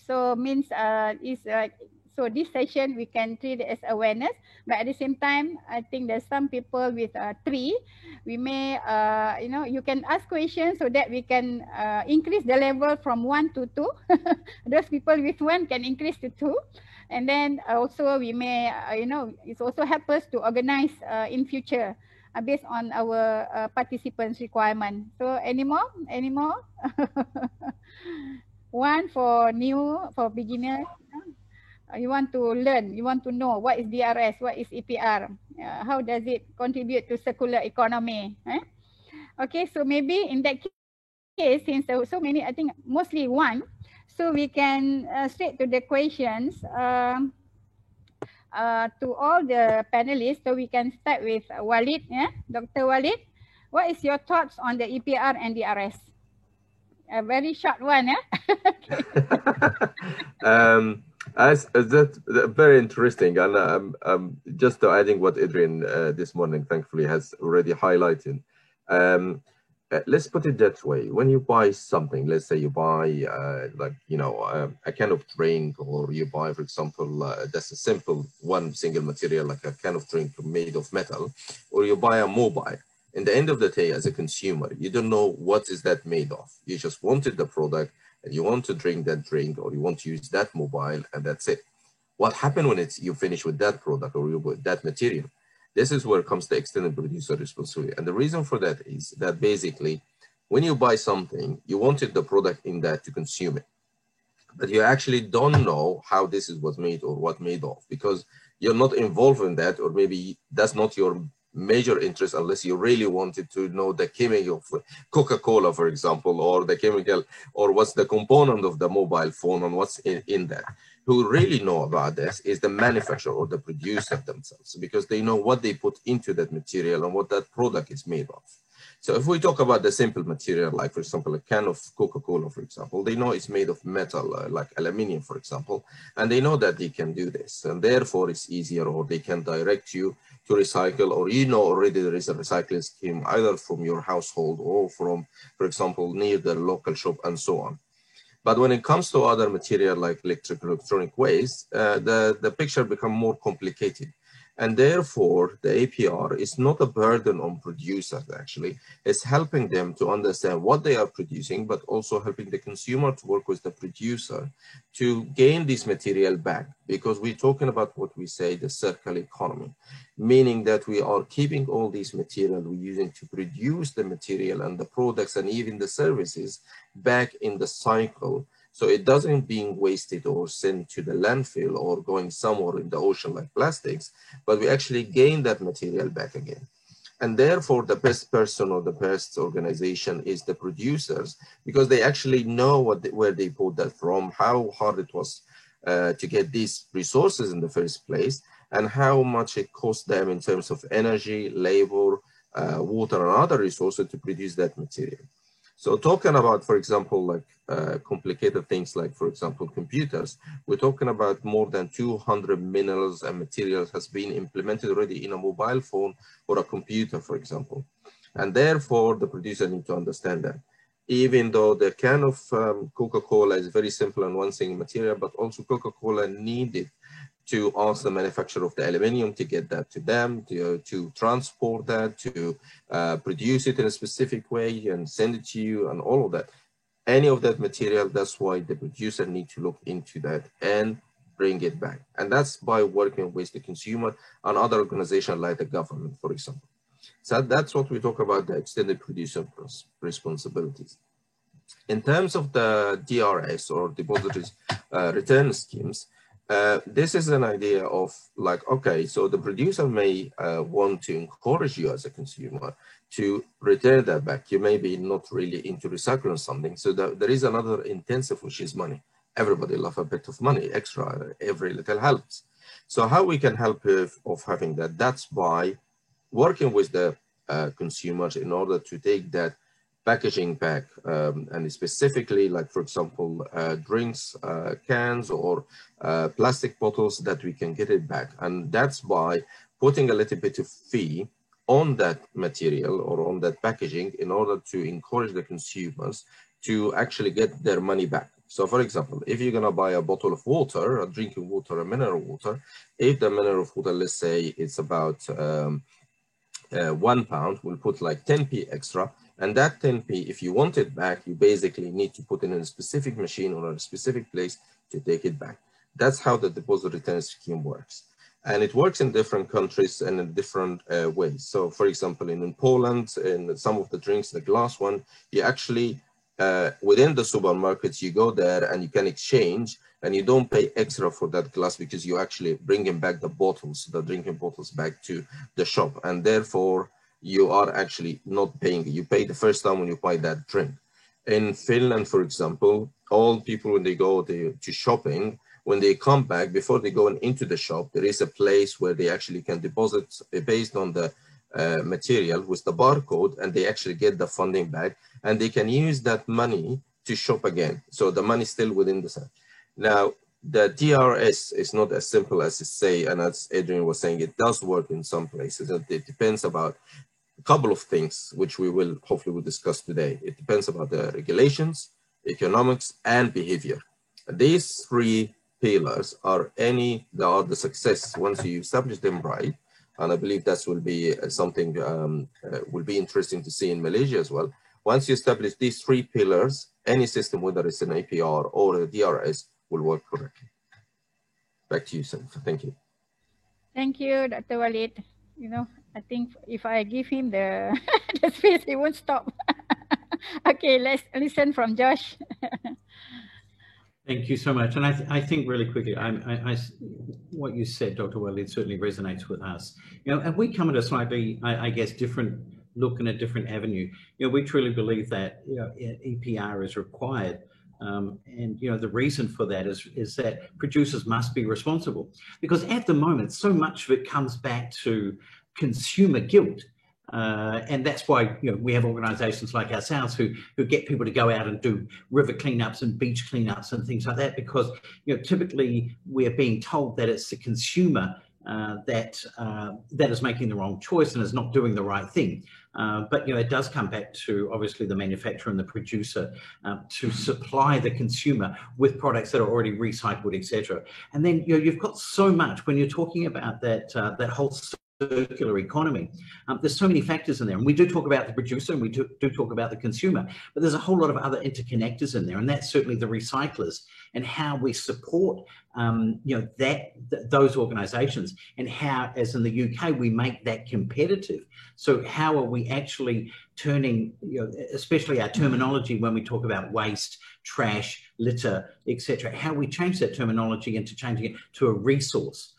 Speaker 4: So means it's so this session we can treat it as awareness, but at the same time, I think there's some people with 3. We may, you can ask questions so that we can increase the level from 1 to 2. Those people with 1 can increase to 2. And then also we may, it also help us to organize in future based on our participants' requirement. So any more? 1 for new, for beginner. You want to learn, you want to know what is DRS, what is EPR, how does it contribute to circular economy. Okay, so maybe in that case, since there were so many, I think mostly 1, so we can straight to the questions to all the panelists. So we can start with Walid, Dr. Walid. What is your thoughts on the EPR and DRS? A very short one,
Speaker 5: That's very interesting, and just to adding what Adrian this morning thankfully has already highlighted. Let's put it that way: when you buy something, let's say you buy a can of drink, or you buy, for example, that's a simple one single material like a can of drink made of metal, or you buy a mobile. In the end of the day, as a consumer, you don't know what is that made of. You just wanted the product, and you want to drink that drink, or you want to use that mobile, and that's it. What happened when you finish with that product or with that material? This is where comes the extended producer responsibility. And the reason for that is that basically, when you buy something, you wanted the product in that to consume it, but you actually don't know how this is what's made or what made of, because you're not involved in that, or maybe that's not your major interest, unless you really wanted to know the chemical of Coca-Cola, for example, or the chemical, or what's the component of the mobile phone and what's in that. Who really know about this is the manufacturer or the producer themselves, because they know what they put into that material and what that product is made of. So if we talk about the simple material, like for example, a can of Coca-Cola, for example, they know it's made of metal, like aluminium, for example, and they know that they can do this, and therefore it's easier, or they can direct you to recycle, or already there is a recycling scheme either from your household or from, for example, near the local shop and so on. But when it comes to other material like electronic waste, the picture becomes more complicated. And therefore, the EPR is not a burden on producers, actually. It's helping them to understand what they are producing, but also helping the consumer to work with the producer to gain this material back. Because we're talking about what we say, the circular economy, meaning that we are keeping all these material we're using to produce the material and the products and even the services back in the cycle. So it doesn't being wasted or sent to the landfill or going somewhere in the ocean like plastics, but we actually gain that material back again. And therefore, the best person or the best organization is the producers, because they actually know where they put that from, how hard it was to get these resources in the first place, and how much it cost them in terms of energy, labor, water, and other resources to produce that material. So talking about, for example, like complicated things like, for example, computers, we're talking about more than 200 minerals and materials has been implemented already in a mobile phone or a computer, for example. And therefore, the producer need to understand that. Even though the can of Coca-Cola is very simple and one single material, but also Coca-Cola needed to ask the manufacturer of the aluminium to get that to them, to transport that, to produce it in a specific way and send it to you and all of that. Any of that material, that's why the producer needs to look into that and bring it back. And that's by working with the consumer and other organizations like the government, for example. So that's what we talk about, the extended producer responsibilities. In terms of the DRS or depositories return schemes, this is an idea of like, okay, so the producer may want to encourage you as a consumer to return that back. You may be not really into recycling something. So there is another intensive, which is money. Everybody loves a bit of money extra, every little helps. So how we can help of having that? That's by working with the consumers in order to take that packaging back, and specifically, like for example, drinks cans or plastic bottles, that we can get it back. And that's by putting a little bit of fee on that material or on that packaging in order to encourage the consumers to actually get their money back. So for example, if you're gonna buy a bottle of water, a drinking water, a mineral water, if the mineral water, let's say it's about £1, we'll put like 10p extra. And that 10p, if you want it back, you basically need to put it in a specific machine or a specific place to take it back. That's how the deposit return scheme works. And it works in different countries and in different ways. So for example, in Poland, in some of the drinks, the glass one, you actually, within the supermarkets, you go there and you can exchange and you don't pay extra for that glass because you actually bringing back the bottles, the drinking bottles back to the shop. And therefore, you are actually not paying. You pay the first time when you buy that drink. In Finland, for example, all people, when they go to shopping, when they come back, before they go into the shop, there is a place where they actually can deposit based on the material with the barcode, and they actually get the funding back, and they can use that money to shop again. So the money is still within the set. Now, the DRS is not as simple as it say, and as Adrian was saying, it does work in some places. It depends about a couple of things, which we will hopefully discuss today. It depends about the regulations, economics, and behavior. These three pillars are the success once you establish them right. And I believe that will be something will be interesting to see in Malaysia as well. Once you establish these three pillars, any system, whether it's an APR or a DRS, will work correctly. Back to you, Sanifa. Thank you.
Speaker 4: Thank you, Dr. Walid. You know, I think if I give him the, the space, he won't stop. Okay, let's listen from Josh.
Speaker 6: Thank you so much. And I think really quickly, what you said, Dr. Walid, certainly resonates with us. You know, and we come at a slightly, I guess, different look and a different avenue. You know, we truly believe that, you know, EPR is required. And, you know, the reason for that is that producers must be responsible, because at the moment, so much of it comes back to consumer guilt. And that's why, you know, we have organizations like ourselves who get people to go out and do river cleanups and beach cleanups and things like that, because, you know, typically we're being told that it's the consumer that is making the wrong choice and is not doing the right thing. But, you know, it does come back to obviously the manufacturer and the producer to supply the consumer with products that are already recycled, etc. And then, you know, you've got so much when you're talking about that that whole circular economy. There's so many factors in there, and we do talk about the producer and we do talk about the consumer, but there's a whole lot of other interconnectors in there, and that's certainly the recyclers and how we support you know, those organizations, and how, as in the UK, we make that competitive. So how are we actually turning, you know, especially our terminology when we talk about waste, trash, litter, etc., how we change that terminology into changing it to a resource.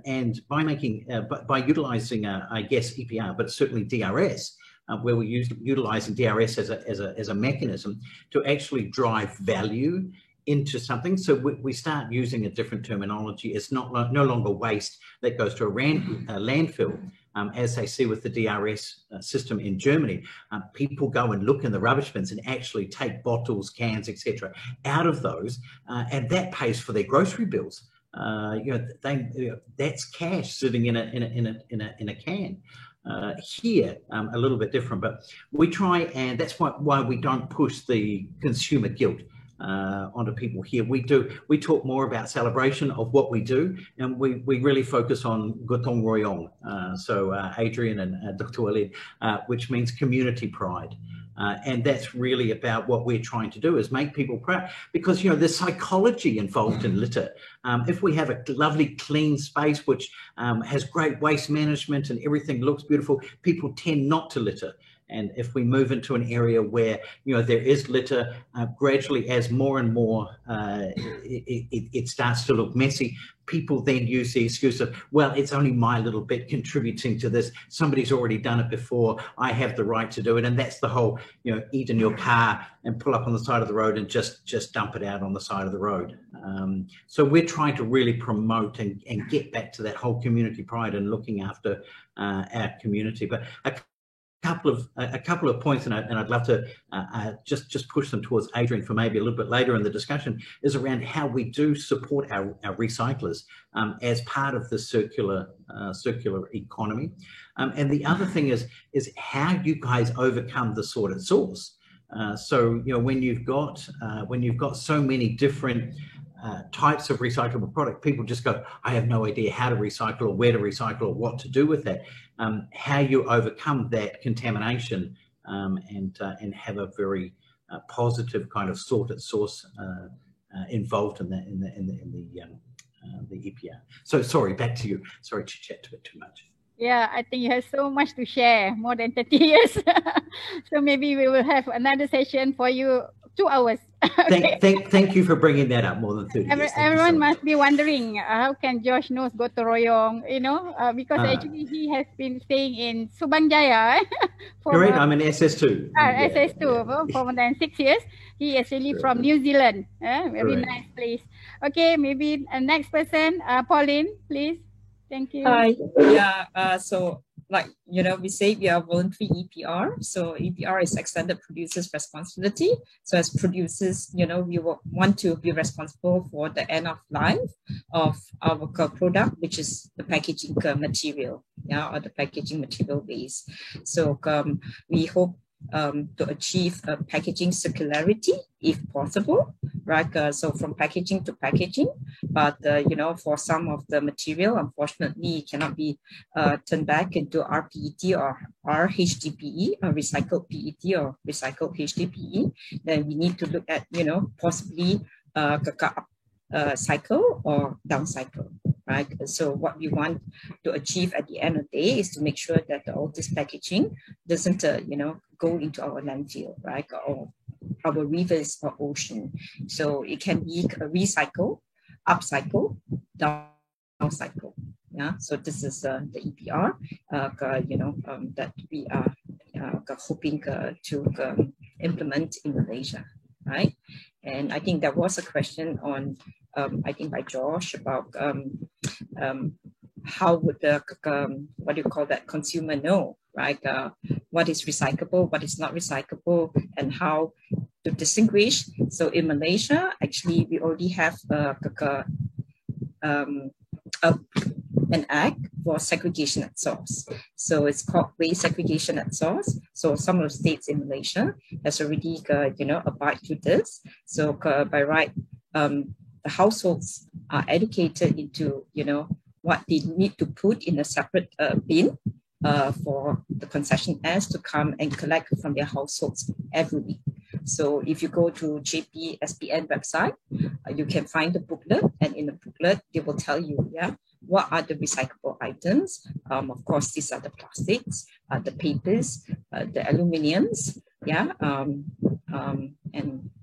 Speaker 6: And by making, by utilizing, I guess, EPR, but certainly DRS, where we're utilizing DRS as a mechanism to actually drive value into something. So we start using a different terminology. It's no longer waste that goes to a landfill, as they see with the DRS system in Germany. People go and look in the rubbish bins and actually take bottles, cans, etc., out of those, and that pays for their grocery bills. You know, that's cash sitting in a can. Here, a little bit different, but we try, and that's why we don't push the consumer guilt. onto people here. We talk more about celebration of what we do, and we really focus on Gotong Royong. Adrian and Dr. Walid, which means community pride. And that's really about what we're trying to do, is make people proud, because there's psychology involved in litter. If we have a lovely clean space which has great waste management and everything looks beautiful, people tend not to litter. And if we move into an area where there is litter, gradually as more and more it starts to look messy, people then use the excuse of, well, it's only my little bit contributing to this. Somebody's already done it before. I have the right to do it. And that's the whole, eat in your car and pull up on the side of the road and just dump it out on the side of the road. So we're trying to really promote and get back to that whole community pride and looking after our community. But a couple of points, and I'd love to just push them towards Adrian for maybe a little bit later in the discussion, is around how we do support our recyclers as part of the circular economy. And the other thing is how you guys overcome the sorted source. So when you've got so many different types of recyclable product, people just go, I have no idea how to recycle or where to recycle or what to do with that. How you overcome that contamination and have a very positive kind of sorted source involved in the EPR. So sorry, back to you. Sorry to chat a bit too much.
Speaker 4: Yeah, I think you have so much to share, more than 30 years. So maybe we will have another session for you, 2 hours. Okay.
Speaker 6: Thank you for bringing that up, more than 30 years.
Speaker 4: Everyone must be wondering, how can Josh knows Gotong Royong, because actually he has been staying in Subang Jaya.
Speaker 6: Correct, I'm in SS2.
Speaker 4: SS2 for more than 6 years. He is really from New Zealand. Very nice place. Okay, maybe next person, Pauline, please. Thank you.
Speaker 7: Hi. Yeah. So, like we say, we are voluntary EPR. So EPR is extended producers' responsibility. So as producers, we want to be responsible for the end of life of our product, which is the packaging material, or the packaging material waste. So we hope to achieve packaging circularity if possible, right? So from packaging to packaging, but for some of the material, unfortunately, it cannot be turned back into RPET or RHDPE, or recycled PET or recycled HDPE. Then we need to look at possibly cycle or down cycle. Right. So what we want to achieve at the end of the day is to make sure that all this packaging doesn't, go into our landfill, right, or our rivers or ocean. So it can be recycle, upcycle, downcycle. Yeah. So this is the EPR, that we are hoping to implement in Malaysia, right? And I think there was a question on, I think by Josh, about how would the consumer know, right? What is recyclable, what is not recyclable, and how to distinguish. So in Malaysia, actually, we already have an act for segregation at source. So it's called waste segregation at source. So some of the states in Malaysia has already, abide to this. So by right, the households are educated into, what they need to put in a separate bin for the concessionaires to come and collect from their households every week. So if you go to JPSPN website, you can find the booklet, and in the booklet, they will tell you, what are the recyclable items. Of course, these are the plastics, the papers, the aluminiums, and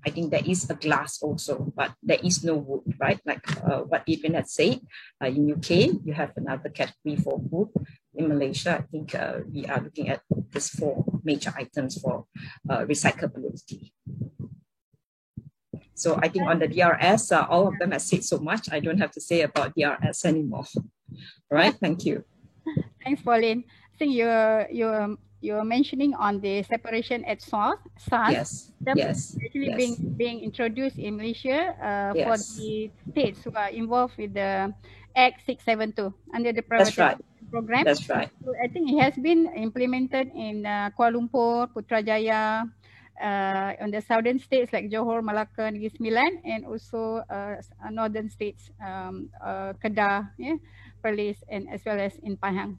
Speaker 7: I think there is a glass also, but there is no wood, right? Like what Adrian had said, in UK, you have another category for wood. In Malaysia, I think we are looking at these 4 major items for recyclability. So I think on the DRS, all of them have said so much. I don't have to say about DRS anymore. All right, thank you.
Speaker 4: Thanks, Pauline. I think you're mentioning on the separation at source.
Speaker 7: Yes.
Speaker 4: Actually being introduced in Malaysia for the states who are involved with the Act 672 under the privatization program.
Speaker 7: That's right.
Speaker 4: So I think it has been implemented in Kuala Lumpur, Putrajaya, on the southern states like Johor, Malacca, Negeri Sembilan, and also northern states, Kedah, yeah, Perlis, and as well as in Pahang.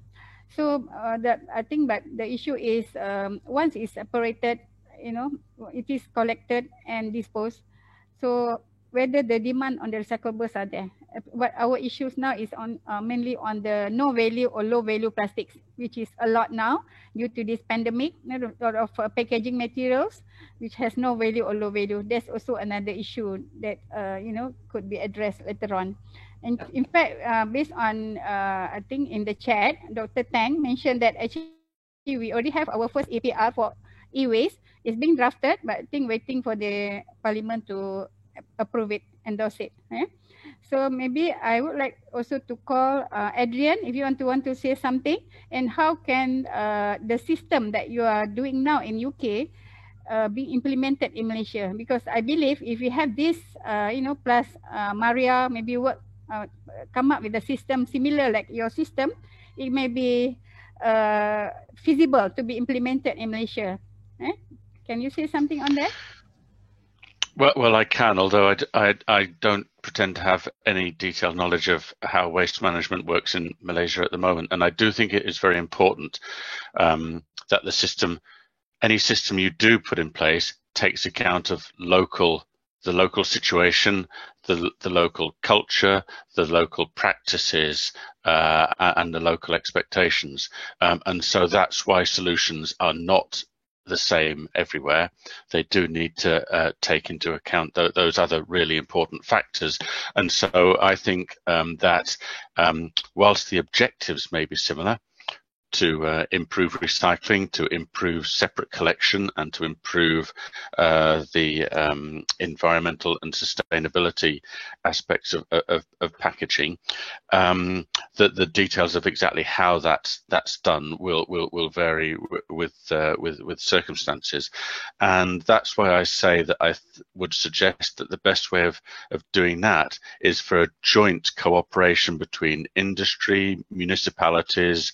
Speaker 4: So I think that the issue is once it's separated, it is collected and disposed. So whether the demand on the recyclables are there. What our issues now is on mainly on the no value or low value plastics, which is a lot now due to this pandemic. A lot of packaging materials which has no value or low value. That's also another issue that could be addressed later on. And in fact, based on I think in the chat, Dr. Tang mentioned that actually we already have our first APR for e-waste. It's being drafted, but I think waiting for the Parliament to approve it, endorse it. So maybe I would like also to call Adrian, if you want to say something, and how can the system that you are doing now in UK be implemented in Malaysia? Because I believe if we have this, plus Maria maybe come up with a system similar like your system, it may be feasible to be implemented in Malaysia. Can you say something on that?
Speaker 2: Well, I can, although I don't pretend to have any detailed knowledge of how waste management works in Malaysia at the moment. And I do think it is very important that the system, any system you do put in place, takes account of the local situation, the local culture, the local practices, and the local expectations. And so that's why solutions are not the same everywhere. They do need to take into account those other really important factors. And so I think that whilst the objectives may be similar, to improve recycling, to improve separate collection, and to improve the environmental and sustainability aspects of packaging, that the details of exactly how that's done will vary with circumstances, and that's why I say that I would suggest that the best way of doing that is for a joint cooperation between industry, municipalities,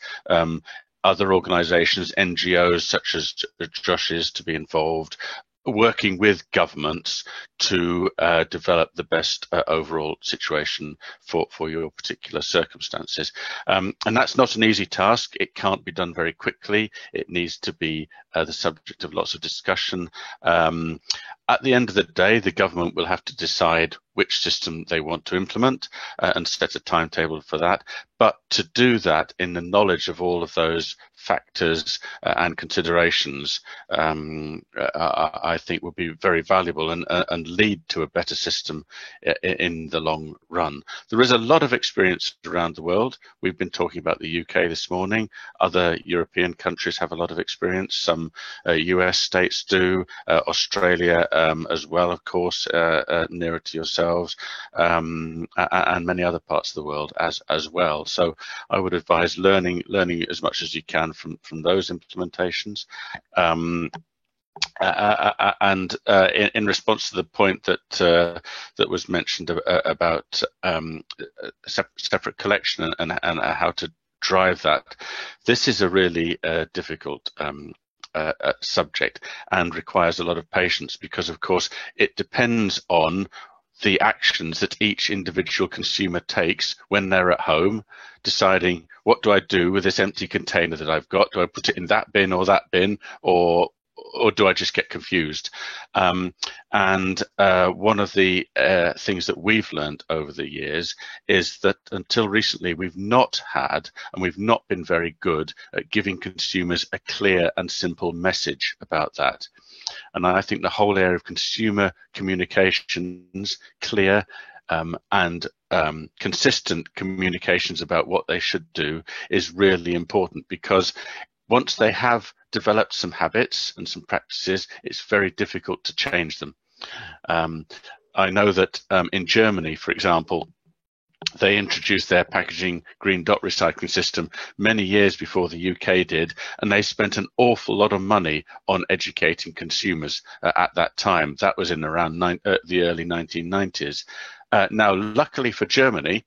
Speaker 2: other organisations, NGOs such as Josh's to be involved, working with governments to develop the best overall situation for your particular circumstances. And that's not an easy task. It can't be done very quickly. It needs to be the subject of lots of discussion. At the end of the day, the government will have to decide which system they want to implement and set a timetable for that. But to do that in the knowledge of all of those factors and considerations, I think would be very valuable and lead to a better system in the long run. There is a lot of experience around the world. We've been talking about the UK this morning. Other European countries have a lot of experience. Some US states do, Australia as well, of course, nearer to yourselves, and many other parts of the world as well. So I would advise learning as much as you can from those implementations. And in response to the point that was mentioned about separate collection and how to drive that, this is a really difficult subject and requires a lot of patience, because of course it depends on the actions that each individual consumer takes when they're at home, deciding, what do I do with this empty container that I've got? Do I put it in that bin or that bin, or do I just get confused? And one of the things that we've learned over the years is that until recently we've not had, and we've not been very good at giving consumers a clear and simple message about that. And I think the whole area of consumer communications, clear and consistent communications about what they should do is really important, because once they have developed some habits and some practices, it's very difficult to change them. I know that in Germany, for example, they introduced their packaging green dot recycling system many years before the UK did, and they spent an awful lot of money on educating consumers at that time. That was in around the early 1990s. Now, luckily for Germany,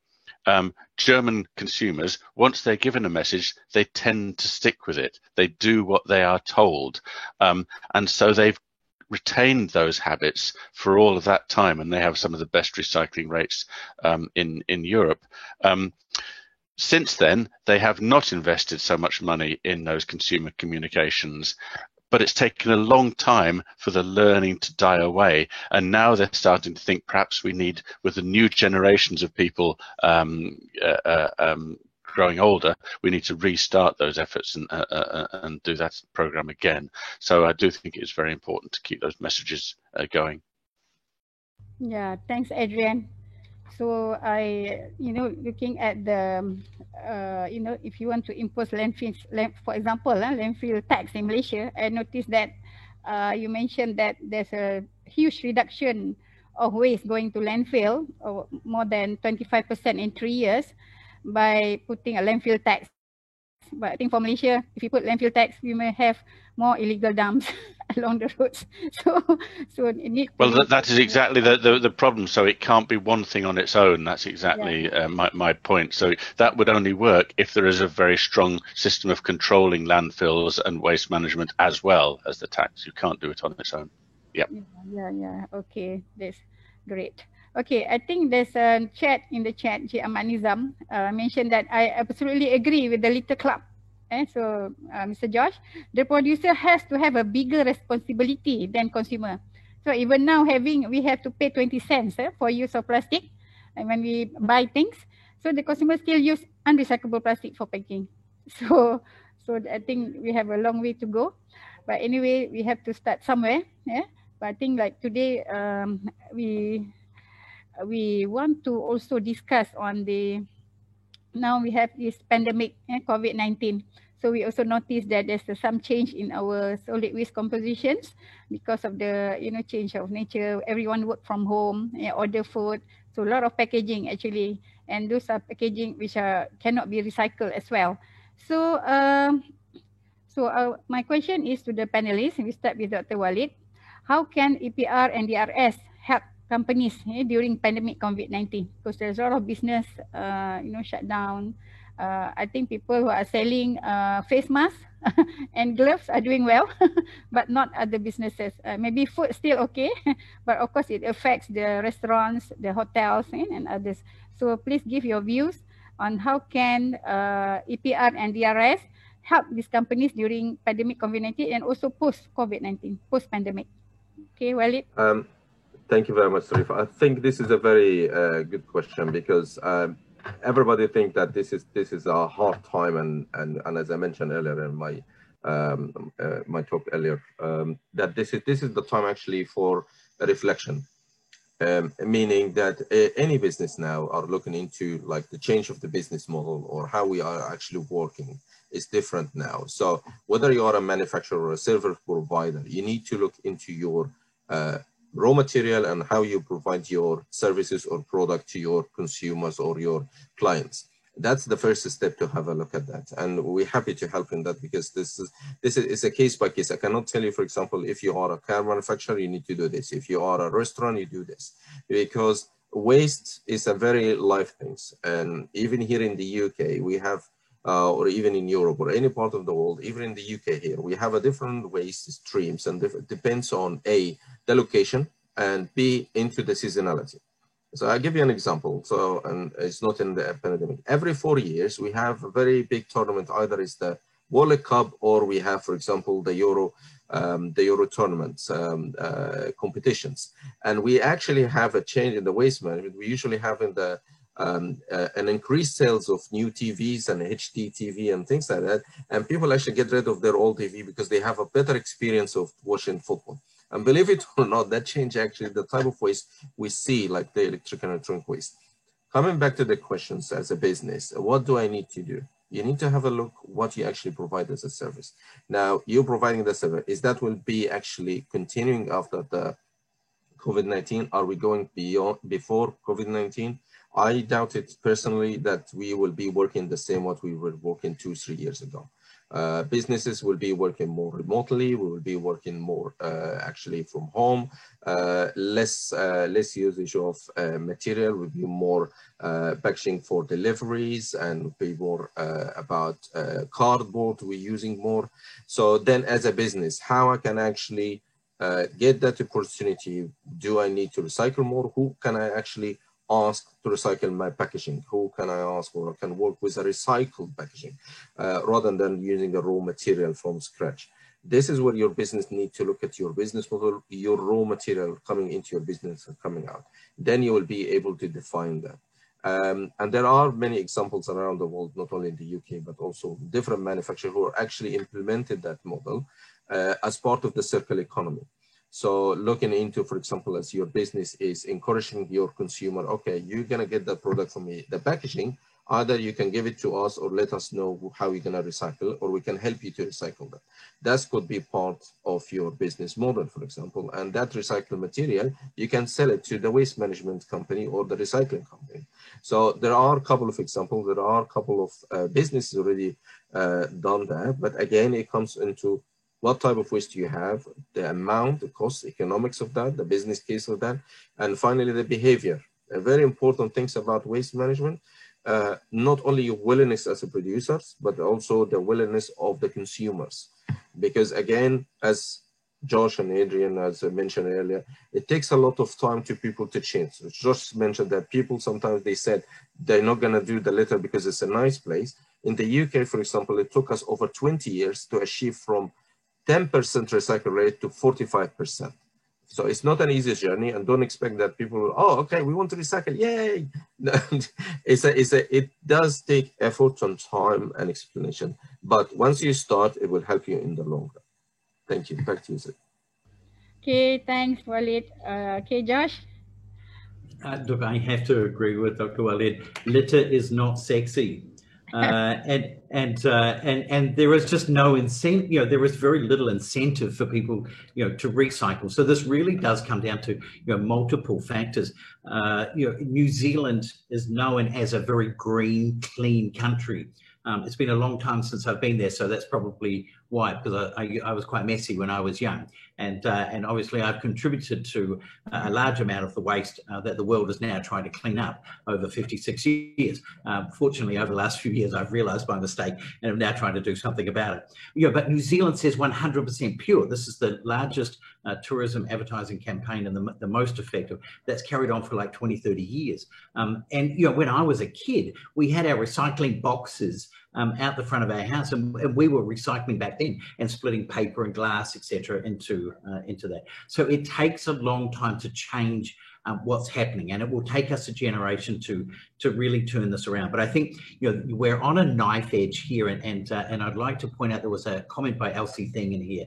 Speaker 2: German consumers, once they're given a message, they tend to stick with it. They do what they are told. And so they've retained those habits for all of that time, and they have some of the best recycling rates in Europe. Since then, they have not invested so much money in those consumer communications, but it's taken a long time for the learning to die away. And now they're starting to think perhaps we need, with the new generations of people growing older, we need to restart those efforts and do that program again. So I do think it's very important to keep those messages going.
Speaker 4: Yeah, thanks, Adrian. So looking at the, if you want to impose landfill, for example, landfill tax in Malaysia, I noticed that you mentioned that there's a huge reduction of waste going to landfill, or more than 25% in 3 years, by putting a landfill tax. But I think for Malaysia, if you put landfill tax, we may have more illegal dumps along the roads. So it needs.
Speaker 2: Well, that is exactly the problem. So it can't be one thing on its own. That's exactly my point. So that would only work if there is a very strong system of controlling landfills and waste management as well as the tax. You can't do it on its own. Yep.
Speaker 4: Yeah. Okay, that's great. Okay, I think there's a chat in the chat. J. Ahmad Nizam mentioned that I absolutely agree with the Little Club. So, Mr. Josh, the producer has to have a bigger responsibility than consumer. So even now we have to pay 20 cents for use of plastic and when we buy things. So the consumer still use unrecyclable plastic for packing. So I think we have a long way to go. But anyway, we have to start somewhere. Yeah. But I think like today, we want to also discuss on now we have this pandemic, COVID-19. So we also noticed that there's some change in our solid waste compositions because of the change of nature. Everyone work from home, order food. So a lot of packaging actually, and those are packaging which cannot be recycled as well. So my question is to the panelists. We start with Dr. Walid. How can EPR and DRS help companies during pandemic COVID-19? Because there's a lot of business, shut down. I think people who are selling face masks and gloves are doing well, but not other businesses. Maybe food still okay, but of course it affects the restaurants, the hotels, and others. So please give your views on how can EPR and DRS help these companies during pandemic COVID-19 and also post-COVID-19, post-pandemic. Okay, Walid.
Speaker 5: Thank you very much, Sarifa. I think this is a very good question because everybody thinks that this is a hard time, and as I mentioned earlier in my my talk earlier, that this is the time actually for a reflection, meaning that any business now are looking into like the change of the business model or how we are actually working is different now. So whether you are a manufacturer or a service provider, you need to look into your raw material and how you provide your services or product to your consumers or your clients. That's the first step to have a look at that. And we're happy to help in that because this is a case by case. I cannot tell you, for example, if you are a car manufacturer, you need to do this. If you are a restaurant, you do this. Because waste is a very live thing. And even here in the UK, we have, or even in Europe or any part of the world, even in the UK here, we have a different waste streams and depends on A, the location, and B, into the seasonality. So I'll give you an example. So, and it's not in the pandemic. Every 4 years, we have a very big tournament. Either it's the World Cup or we have, for example, the Euro tournaments, competitions. And we actually have a change in the waste management. We usually have in the an increased sales of new TVs and HD TV and things like that. And people actually get rid of their old TV because they have a better experience of watching football. And believe it or not, that change actually the type of waste we see, like the electric and electronic waste. Coming back to the questions as a business, what do I need to do? You need to have a look what you actually provide as a service. Now, you're providing the service. Is that will be actually continuing after the COVID-19? Are we going beyond before COVID-19? I doubt it personally that we will be working the same what we were working 2-3 years ago. Businesses will be working more remotely. We will be working more actually from home. Less usage of material. Will be more packaging for deliveries and be more about cardboard. We're using more. So then, as a business, how I can actually get that opportunity. Do I need to recycle more? Who can I actually ask to recycle my packaging? Who can I ask or can work with a recycled packaging rather than using a raw material from scratch? This is where your business needs to look at your business model, your raw material coming into your business and coming out. Then you will be able to define that. And there are many examples around the world, not only in the UK, but also different manufacturers who are actually implemented that model as part of the circular economy. So looking into, for example, as your business is encouraging your consumer, okay, you're gonna get that product from me, the packaging, either you can give it to us or let us know how you're gonna recycle, or we can help you to recycle that. That could be part of your business model, for example, and that recycled material, you can sell it to the waste management company or the recycling company. So there are a couple of examples, there are a couple of businesses already done that, but again, it comes into what type of waste do you have, the amount, the cost, economics of that, the business case of that, and finally the behavior. Very important things about waste management, not only your willingness as a producer, but also the willingness of the consumers. Because again, as Josh and Adrian, as I mentioned earlier, it takes a lot of time to people to change. Josh mentioned that people sometimes they said they're not gonna do the litter because it's a nice place. In the UK, for example, it took us over 20 years to achieve from 10% recycle rate to 45%. So it's not an easy journey, and don't expect that people will, oh, okay, we want to recycle, yay. It does take effort and time and explanation, but once you start, it will help you in the long run. Thank you, back to you, Sid.
Speaker 4: Okay, thanks, Walid. Okay, Josh?
Speaker 6: Look, I have to agree with Dr. Walid. Litter is not sexy. And there is just no incentive, you know, there is very little incentive for people, you know, to recycle. So this really does come down to, you know, multiple factors. You know, New Zealand is known as a very green, clean country. It's been a long time since I've been there, so that's probably why, because I was quite messy when I was young. And obviously I've contributed to a large amount of the waste that the world is now trying to clean up over 56 years. Fortunately, over the last few years, I've realized my mistake and am now trying to do something about it. You know, but New Zealand says 100% pure. This is the largest tourism advertising campaign and the most effective that's carried on for like 20, 30 years. And, you know, when I was a kid, we had our recycling boxes out the front of our house, and we were recycling back then and splitting paper and glass, etc., into that. So it takes a long time to change what's happening, and it will take us a generation to really turn this around. But I think, you know, we're on a knife edge here, and I'd like to point out there was a comment by Elsie Thing in here.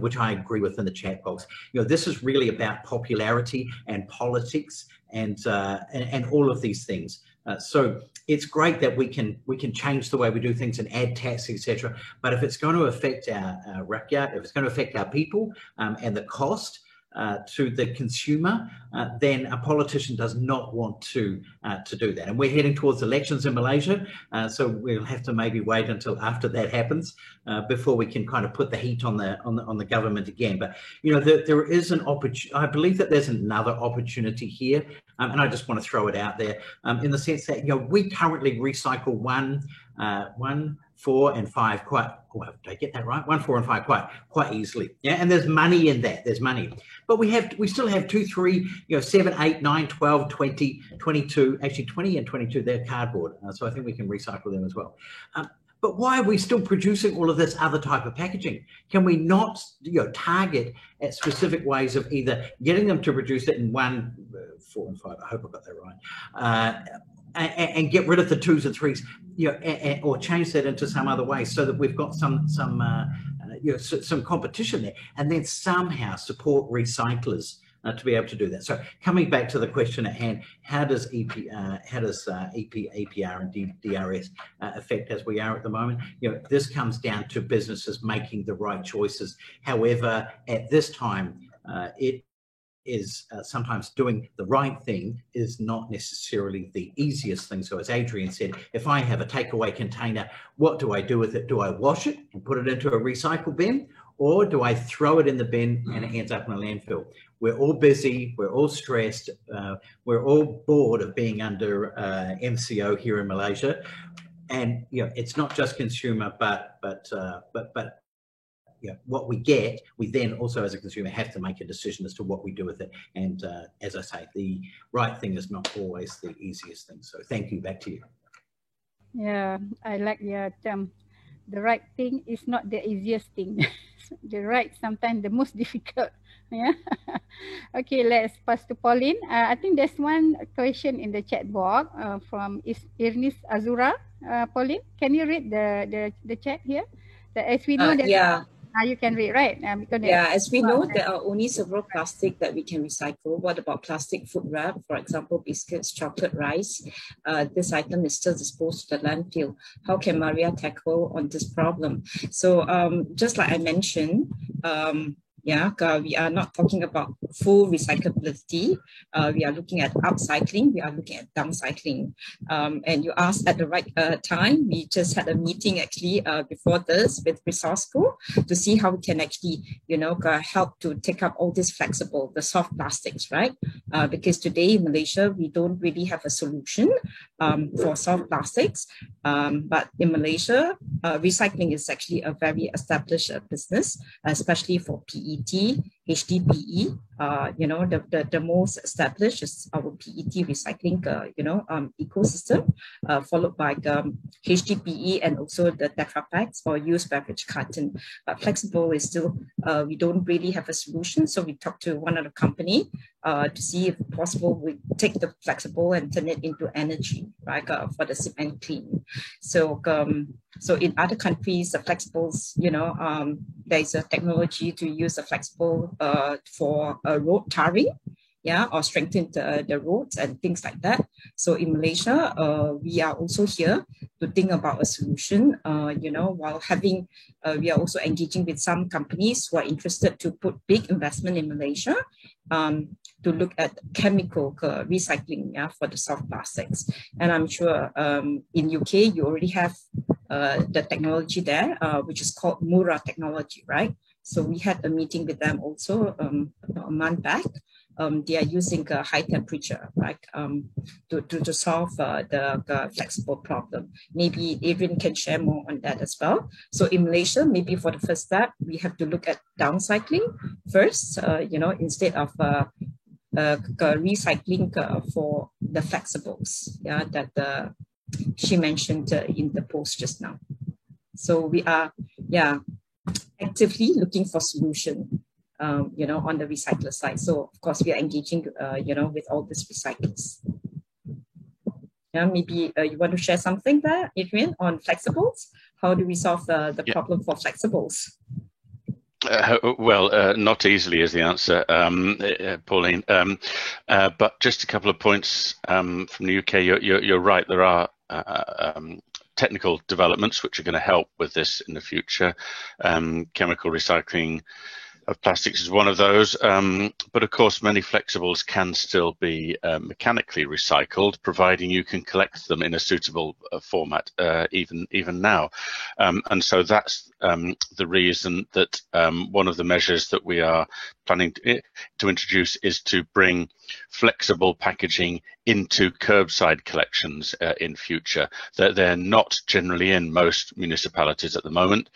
Speaker 6: Which I agree with in the chat box. You know, this is really about popularity and politics and all of these things. So it's great that we can change the way we do things and add tax, etc. But if it's going to affect our rakyat, if it's going to affect our people and the cost to the consumer, then a politician does not want to do that. And we're heading towards elections in Malaysia, so we'll have to maybe wait until after that happens before we can kind of put the heat on the government again. But you know, there is an opportunity. I believe that there's another opportunity here, and I just want to throw it out there in the sense that, you know, we currently recycle 1, 4, and 5 quite. Oh, did I get that right? 1, 4, and 5 quite easily. Yeah, and there's money in that. There's money, but we still have 2, 3, you know, 7, 8, 9, 12, 20, 22. Actually, 20 and 22, they're cardboard. So I think we can recycle them as well. But why are we still producing all of this other type of packaging? Can we not, you know, target at specific ways of either getting them to produce it in 1, 4, and 5? I hope I got that right. And get rid of the 2s and 3s, you know, or change that into some other way, so that we've got some you know, some competition there, and then somehow support recyclers to be able to do that. So coming back to the question at hand, how does APR and DRS affect as we are at the moment? You know, this comes down to businesses making the right choices. However, at this time, it is sometimes doing the right thing is not necessarily the easiest thing. So as Adrian said, if I have a takeaway container, what do I do with it? Do I wash it and put it into a recycle bin, or do I throw it in the bin and it ends up in a landfill? We're all busy, we're all stressed, we're all bored of being under MCO here in Malaysia. And you know, it's not just consumer, but what we get, we then also as a consumer have to make a decision as to what we do with it. And as I say, the right thing is not always the easiest thing. So thank you. Back to you.
Speaker 4: Yeah, I like your term. The right thing is not the easiest thing. The right sometimes the most difficult. Yeah. Okay, let's pass to Pauline. I think there's one question in the chat box from Irnis Azura. Pauline, can you read the chat here? As we know that you can read, right?
Speaker 7: As we know, there are only several plastic that we can recycle. What about plastic food wrap? For example, biscuits, chocolate, rice. This item is still disposed to the landfill. How can Maria tackle on this problem? So just like I mentioned, we are not talking about full recyclability. We are looking at upcycling. We are looking at downcycling. And you asked at the right time. We just had a meeting actually before this with Resourceful to see how we can actually, help to take up all this flexible, the soft plastics, right? Because today in Malaysia, we don't really have a solution for soft plastics. But in Malaysia, recycling is actually a very established business, especially for PET, HDPE. The most established is our PET recycling, ecosystem, followed by HDPE and also the Tetra Paks or used beverage carton. But flexible is still, we don't really have a solution. So we talked to one other company to see if possible we take the flexible and turn it into energy, right, for the cement clean. So in other countries, the flexibles, there is a technology to use the flexible for road tarring, or strengthen the roads and things like that. So in Malaysia, we are also here to think about a solution, while having, we are also engaging with some companies who are interested to put big investment in Malaysia to look at chemical recycling for the soft plastics. And I'm sure in UK, you already have the technology there, which is called Mura technology, right? So we had a meeting with them also about a month back. They are using high temperature, right, to solve the flexible problem. Maybe Adrian can share more on that as well. So in Malaysia, maybe for the first step, we have to look at downcycling first, instead of recycling for the flexibles, that she mentioned in the post just now. So we are, actively looking for solution, on the recycler side. So of course we are engaging, with all these recyclers. Maybe you want to share something there, Adrian, on flexibles? How do we solve the problem for flexibles?
Speaker 2: Not easily is the answer, Pauline. But just a couple of points from the UK. You're right. There are technical developments which are going to help with this in the future. Chemical recycling of plastics is one of those, but of course many flexibles can still be mechanically recycled, providing you can collect them in a suitable format even now. And so that's the reason that one of the measures that we are planning to introduce is to bring flexible packaging into curbside collections in future. They're not generally in most municipalities at the moment.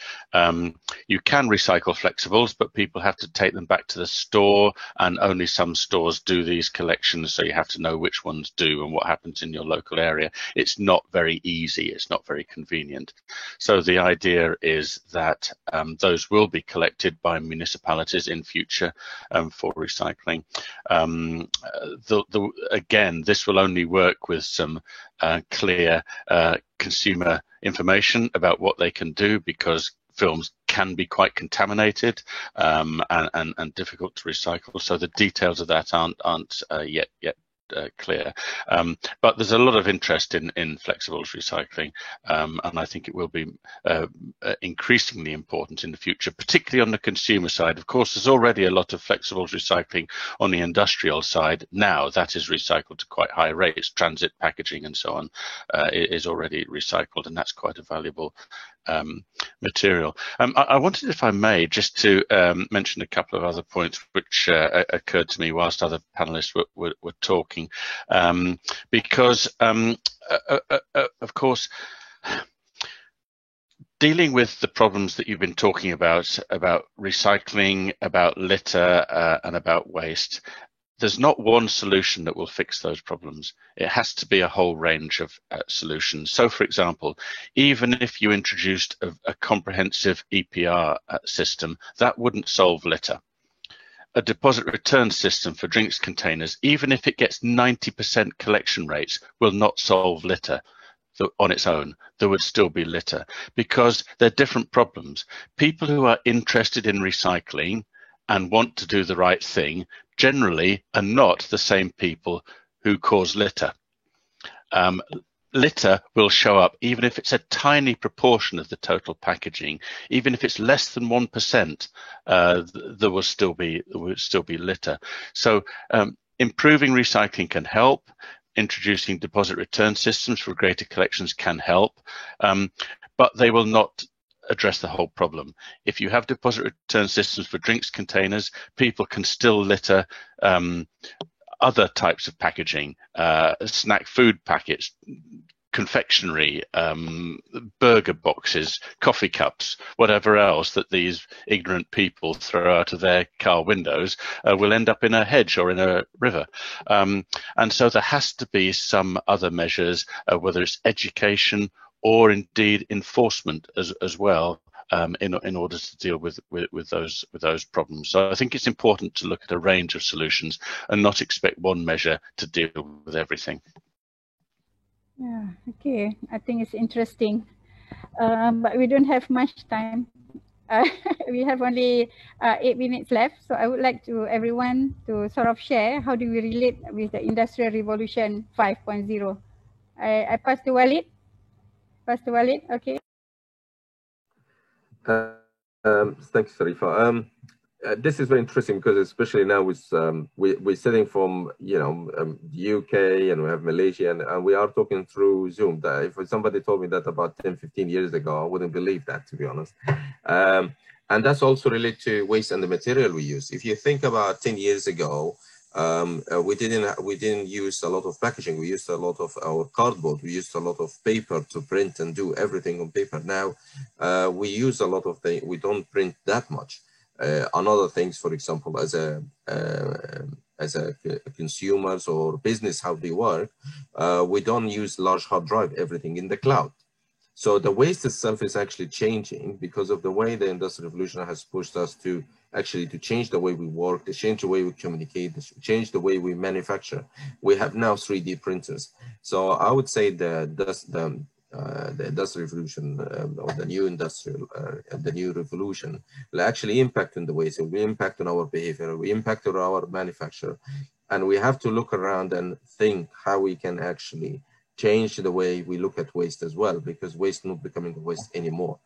Speaker 2: You can recycle flexibles, but people have to take them back to the store, and only some stores do these collections, so you have to know which ones do and what happens in your local area. It's not very easy, it's not very convenient. So the idea is that those will be collected by municipalities in future for recycling. Again, this will only work with some clear consumer information about what they can do, because films can be quite contaminated and difficult to recycle. So the details of that aren't yet clear. But there's a lot of interest in flexibles recycling, and I think it will be increasingly important in the future, particularly on the consumer side. Of course, there's already a lot of flexibles recycling on the industrial side now. That is recycled to quite high rates. Transit packaging and so on is already recycled, and that's quite a valuable material. I wanted, if I may, just to mention a couple of other points which occurred to me whilst other panelists were talking, because of course dealing with the problems that you've been talking about recycling, about litter, and about waste, there's not one solution that will fix those problems. It has to be a whole range of solutions. So, for example, even if you introduced a comprehensive EPR system, that wouldn't solve litter. A deposit return system for drinks containers, even if it gets 90% collection rates, will not solve litter on its own. There would still be litter because they're different problems. People who are interested in recycling and want to do the right thing generally are not the same people who cause litter. Litter will show up even if it's a tiny proportion of the total packaging, even if it's less than 1%, there will still be litter. So improving recycling can help. Introducing deposit return systems for greater collections can help, but they will not address the whole problem. If you have deposit return systems for drinks containers, people can still litter other types of packaging, snack food packets, confectionery, burger boxes, coffee cups, whatever else that these ignorant people throw out of their car windows will end up in a hedge or in a river. And so there has to be some other measures, whether it's education or indeed enforcement as well, in order to deal with those problems. So I think it's important to look at a range of solutions and not expect one measure to deal with everything.
Speaker 4: Yeah, okay. I think it's interesting, but we don't have much time. We have only 8 minutes left, so I would like to everyone to sort of share how do we relate with the Industrial Revolution 5.0. I pass to Walid. Okay.
Speaker 5: Thanks, Sarifa. This is very interesting because especially now with we're sitting from the UK and we have Malaysia and we are talking through Zoom. That if somebody told me that about 10-15 years ago, I wouldn't believe that, to be honest. And that's also related to waste and the material we use. If you think about 10 years ago, we didn't use a lot of packaging. We used a lot of our cardboard. We used a lot of paper to print and do everything on paper. Now we use a lot of things. We don't print that much. Another things, for example, as a consumers or business, how they work, we don't use large hard drive, everything in the cloud. So the waste itself is actually changing because of the way the Industrial Revolution has pushed us to actually to change the way we work, to change the way we communicate, to change the way we manufacture. We have now 3D printers. So I would say the Industrial Revolution or the new revolution will actually impact on the waste. It will impact on our behavior. It will impact on our manufacture. And we have to look around and think how we can actually change the way we look at waste as well, because waste not becoming waste anymore.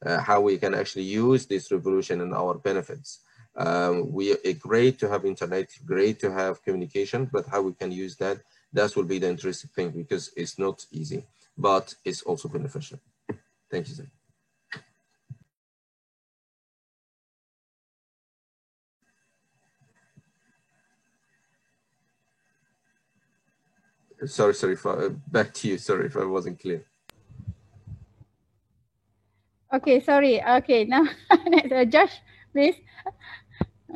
Speaker 5: How we can actually use this revolution in our benefits. It's great to have internet, great to have communication, but how we can use that, that will be the interesting thing, because it's not easy, but it's also beneficial. Thank you, sir. Sorry, back to you. Sorry if I wasn't clear.
Speaker 4: Okay, sorry. Okay, now Josh, please.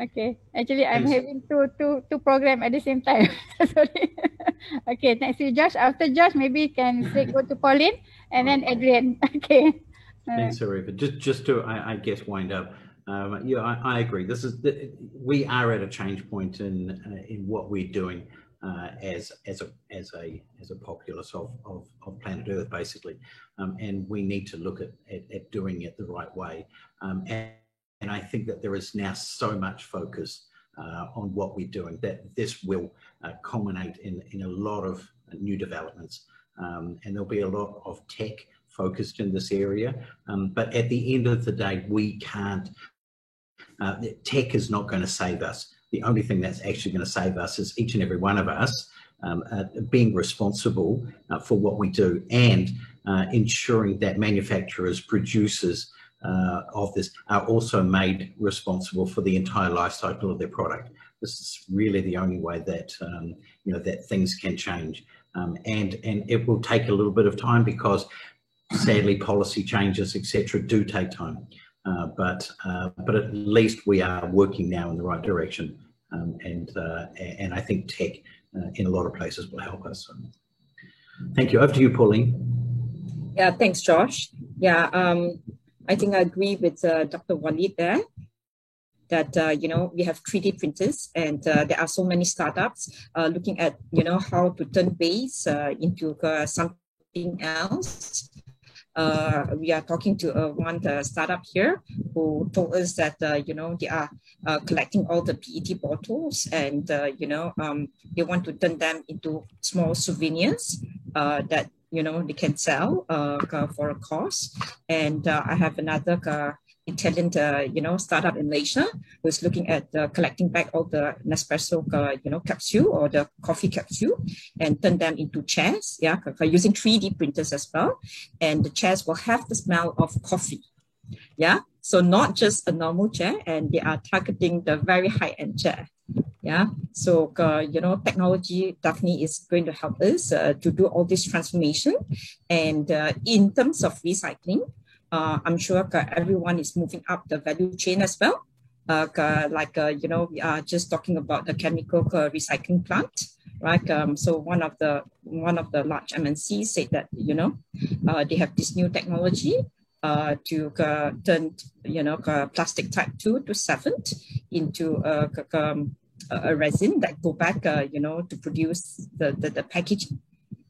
Speaker 4: Okay, actually I'm having two programs at the same time. Sorry. Okay, next to Josh. After Josh, maybe can go to Pauline and then Adrian. Okay.
Speaker 6: Thanks, Sarifa. Just to I guess wind up. Yeah, I agree. We are at a change point in what we're doing as a populace of planet Earth, basically, and we need to look at doing it the right way. And I think that there is now so much focus on what we're doing that this will culminate in a lot of new developments, and there'll be a lot of tech focused in this area. But at the end of the day, we can't. Tech is not going to save us. The only thing that's actually going to save us is each and every one of us being responsible for what we do, and ensuring that manufacturers, producers of this are also made responsible for the entire life cycle of their product. This is really the only way that that things can change, and it will take a little bit of time, because sadly, policy changes, etc., do take time. But at least we are working now in the right direction, and I think tech in a lot of places will help us. So, thank you. Over to you, Pauline.
Speaker 7: Yeah, thanks, Josh. Yeah, I think I agree with Dr. Walid there. That we have 3D printers, and there are so many startups looking at how to turn waste into something else. We are talking to one startup here who told us that they are collecting all the PET bottles, and they want to turn them into small souvenirs that they can sell for a cost. And I have another Italian startup in Malaysia who's looking at collecting back all the Nespresso capsule or the coffee capsule and turn them into chairs, using 3D printers as well. And the chairs will have the smell of coffee. Yeah, so not just a normal chair, and they are targeting the very high-end chair. Yeah, so technology definitely is going to help us to do all this transformation. And in terms of recycling, I'm sure everyone is moving up the value chain as well. We are just talking about the chemical recycling plant, right? So one of the large MNCs said that they have this new technology to turn plastic type 2 to 7 into a resin that go back to produce the packaging.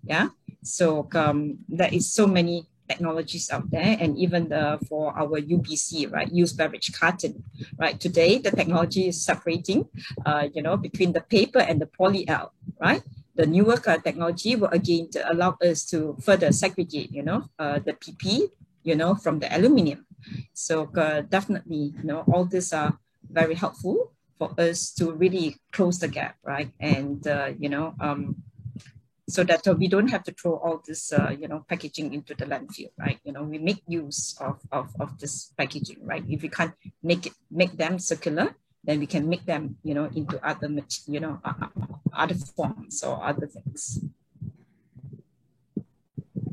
Speaker 7: Yeah, so there is so many technologies out there, and even for our UBC, right, used beverage carton, right? Today, the technology is separating, between the paper and the polyol, right? The newer technology will again allow us to further segregate, the PP, from the aluminium. So definitely, all these are very helpful for us to really close the gap, right? And so that we don't have to throw all this, packaging into the landfill, right? We make use of this packaging, right? If we can't make them circular, then we can make them, into other, other forms or other things.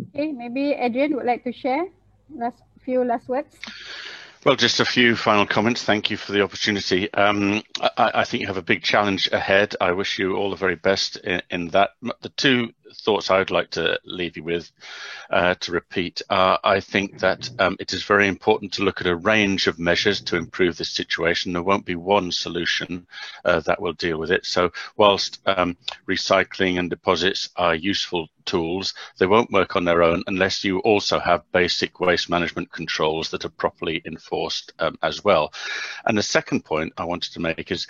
Speaker 4: Okay, maybe Adrian would like to share few last words.
Speaker 2: Well, just a few final comments. Thank you for the opportunity. I think you have a big challenge ahead. I wish you all the very best in that. The two thoughts I would like to leave you with, to repeat, I think that it is very important to look at a range of measures to improve this situation. There won't be one solution that will deal with it. So whilst recycling and deposits are useful tools, they won't work on their own unless you also have basic waste management controls that are properly enforced as well. And the second point I wanted to make is,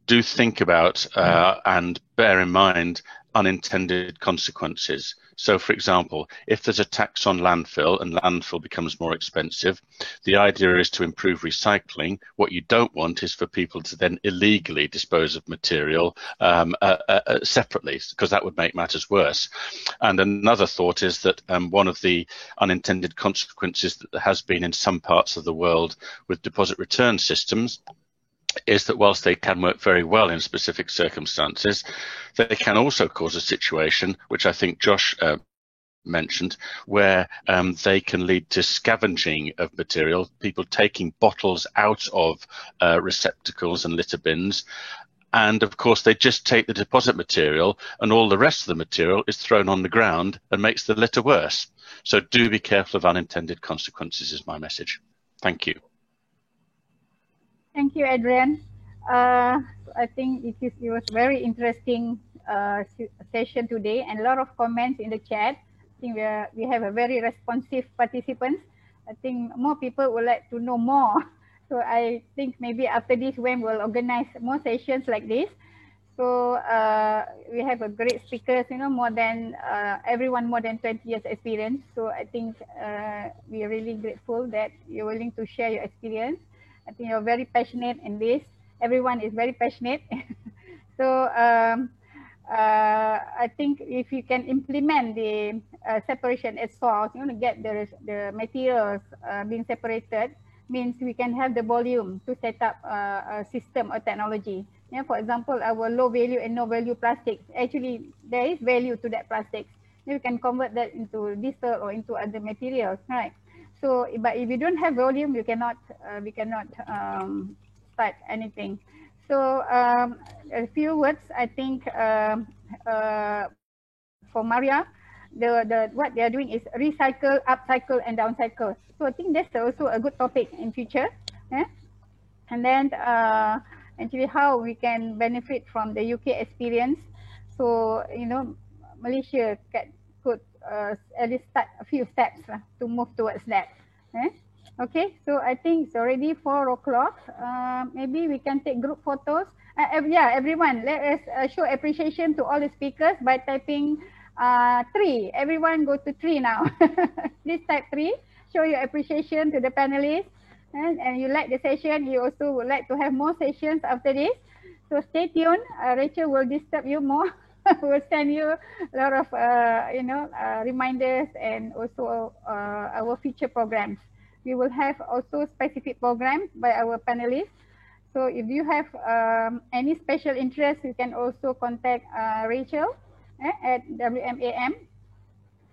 Speaker 2: do think about and bear in mind unintended consequences. So, for example, if there's a tax on landfill and landfill becomes more expensive, the idea is to improve recycling. What you don't want is for people to then illegally dispose of material separately, because that would make matters worse. And another thought is that one of the unintended consequences that there has been in some parts of the world with deposit return systems is that whilst they can work very well in specific circumstances, they can also cause a situation, which I think Josh mentioned, where they can lead to scavenging of material, people taking bottles out of receptacles and litter bins. And of course, they just take the deposit material, and all the rest of the material is thrown on the ground and makes the litter worse. So do be careful of unintended consequences is my message. Thank you.
Speaker 4: Thank you, Adrian. I think it was very interesting session today, and a lot of comments in the chat. I think we have a very responsive participants. I think more people would like to know more. So I think maybe after this, when we'll organize more sessions like this. So we have a great speakers, more than everyone more than 20 years experience. So I think we are really grateful that you're willing to share your experience. I think you're very passionate in this. Everyone is very passionate. So I think if you can implement the separation at source, get the materials being separated, means we can have the volume to set up a system or technology. For example, our low value and no value plastics, actually there is value to that plastics. you can convert that into diesel or into other materials, right? So, but if you don't have volume, you cannot, we cannot start anything. So a few words, I think, for Maria, what they are doing is recycle, upcycle, and downcycle. So I think that's also a good topic in future. And then actually how we can benefit from the UK experience. So, you know, Malaysia could at least start a few steps to move towards that. Okay, so I think it's already 4 o'clock. Maybe we can take group photos. Yeah, everyone, let us show appreciation to all the speakers by typing 3. Everyone go to 3 now. Please type 3. Show your appreciation to the panelists. And you like the session, you also would like to have more sessions after this. So stay tuned. Rachel will disturb you more. We'll send you a lot of, reminders and also our future programs. We will have also specific programs by our panelists. So if you have any special interest, you can also contact Rachel at WMAM.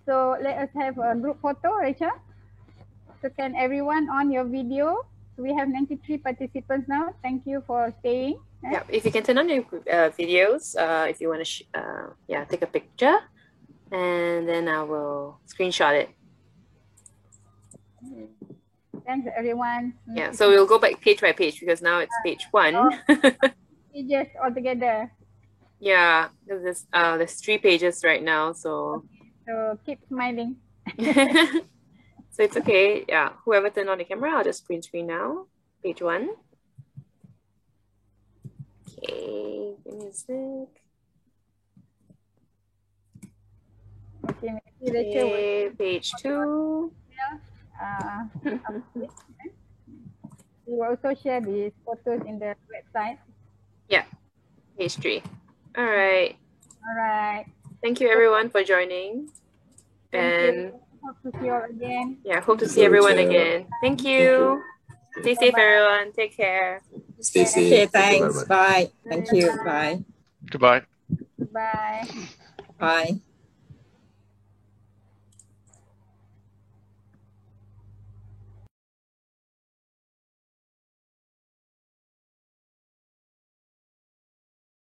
Speaker 4: So let us have a group photo, Rachel. So can everyone on your video? So we have 93 participants now. Thank you for staying.
Speaker 1: Yeah, if you can turn on your videos, if you want to, take a picture, and then I will screenshot it.
Speaker 4: Thanks, everyone.
Speaker 1: Yeah, so we'll go back page by page because now it's page 1.
Speaker 4: Pages all together.
Speaker 1: Yeah, because there's 3 pages right now, so.
Speaker 4: So keep smiling.
Speaker 1: So it's okay. Yeah, whoever turned on the camera, I'll just print screen now. Page 1. Okay, give me a sec.
Speaker 4: Okay, maybe Rachel will...
Speaker 1: Page 2.
Speaker 4: We will also share these photos in the website.
Speaker 1: Yeah, page 3. All right.
Speaker 4: All right.
Speaker 1: Thank you, everyone, for joining.
Speaker 4: Thank you. Hope to see you all again.
Speaker 1: Yeah, hope to see everyone again. Thank you. Stay safe, everyone. Take care.
Speaker 5: Stay safe.
Speaker 7: Okay, thanks. Bye. Thank you. Bye.
Speaker 2: Goodbye.
Speaker 4: Bye.
Speaker 7: Bye.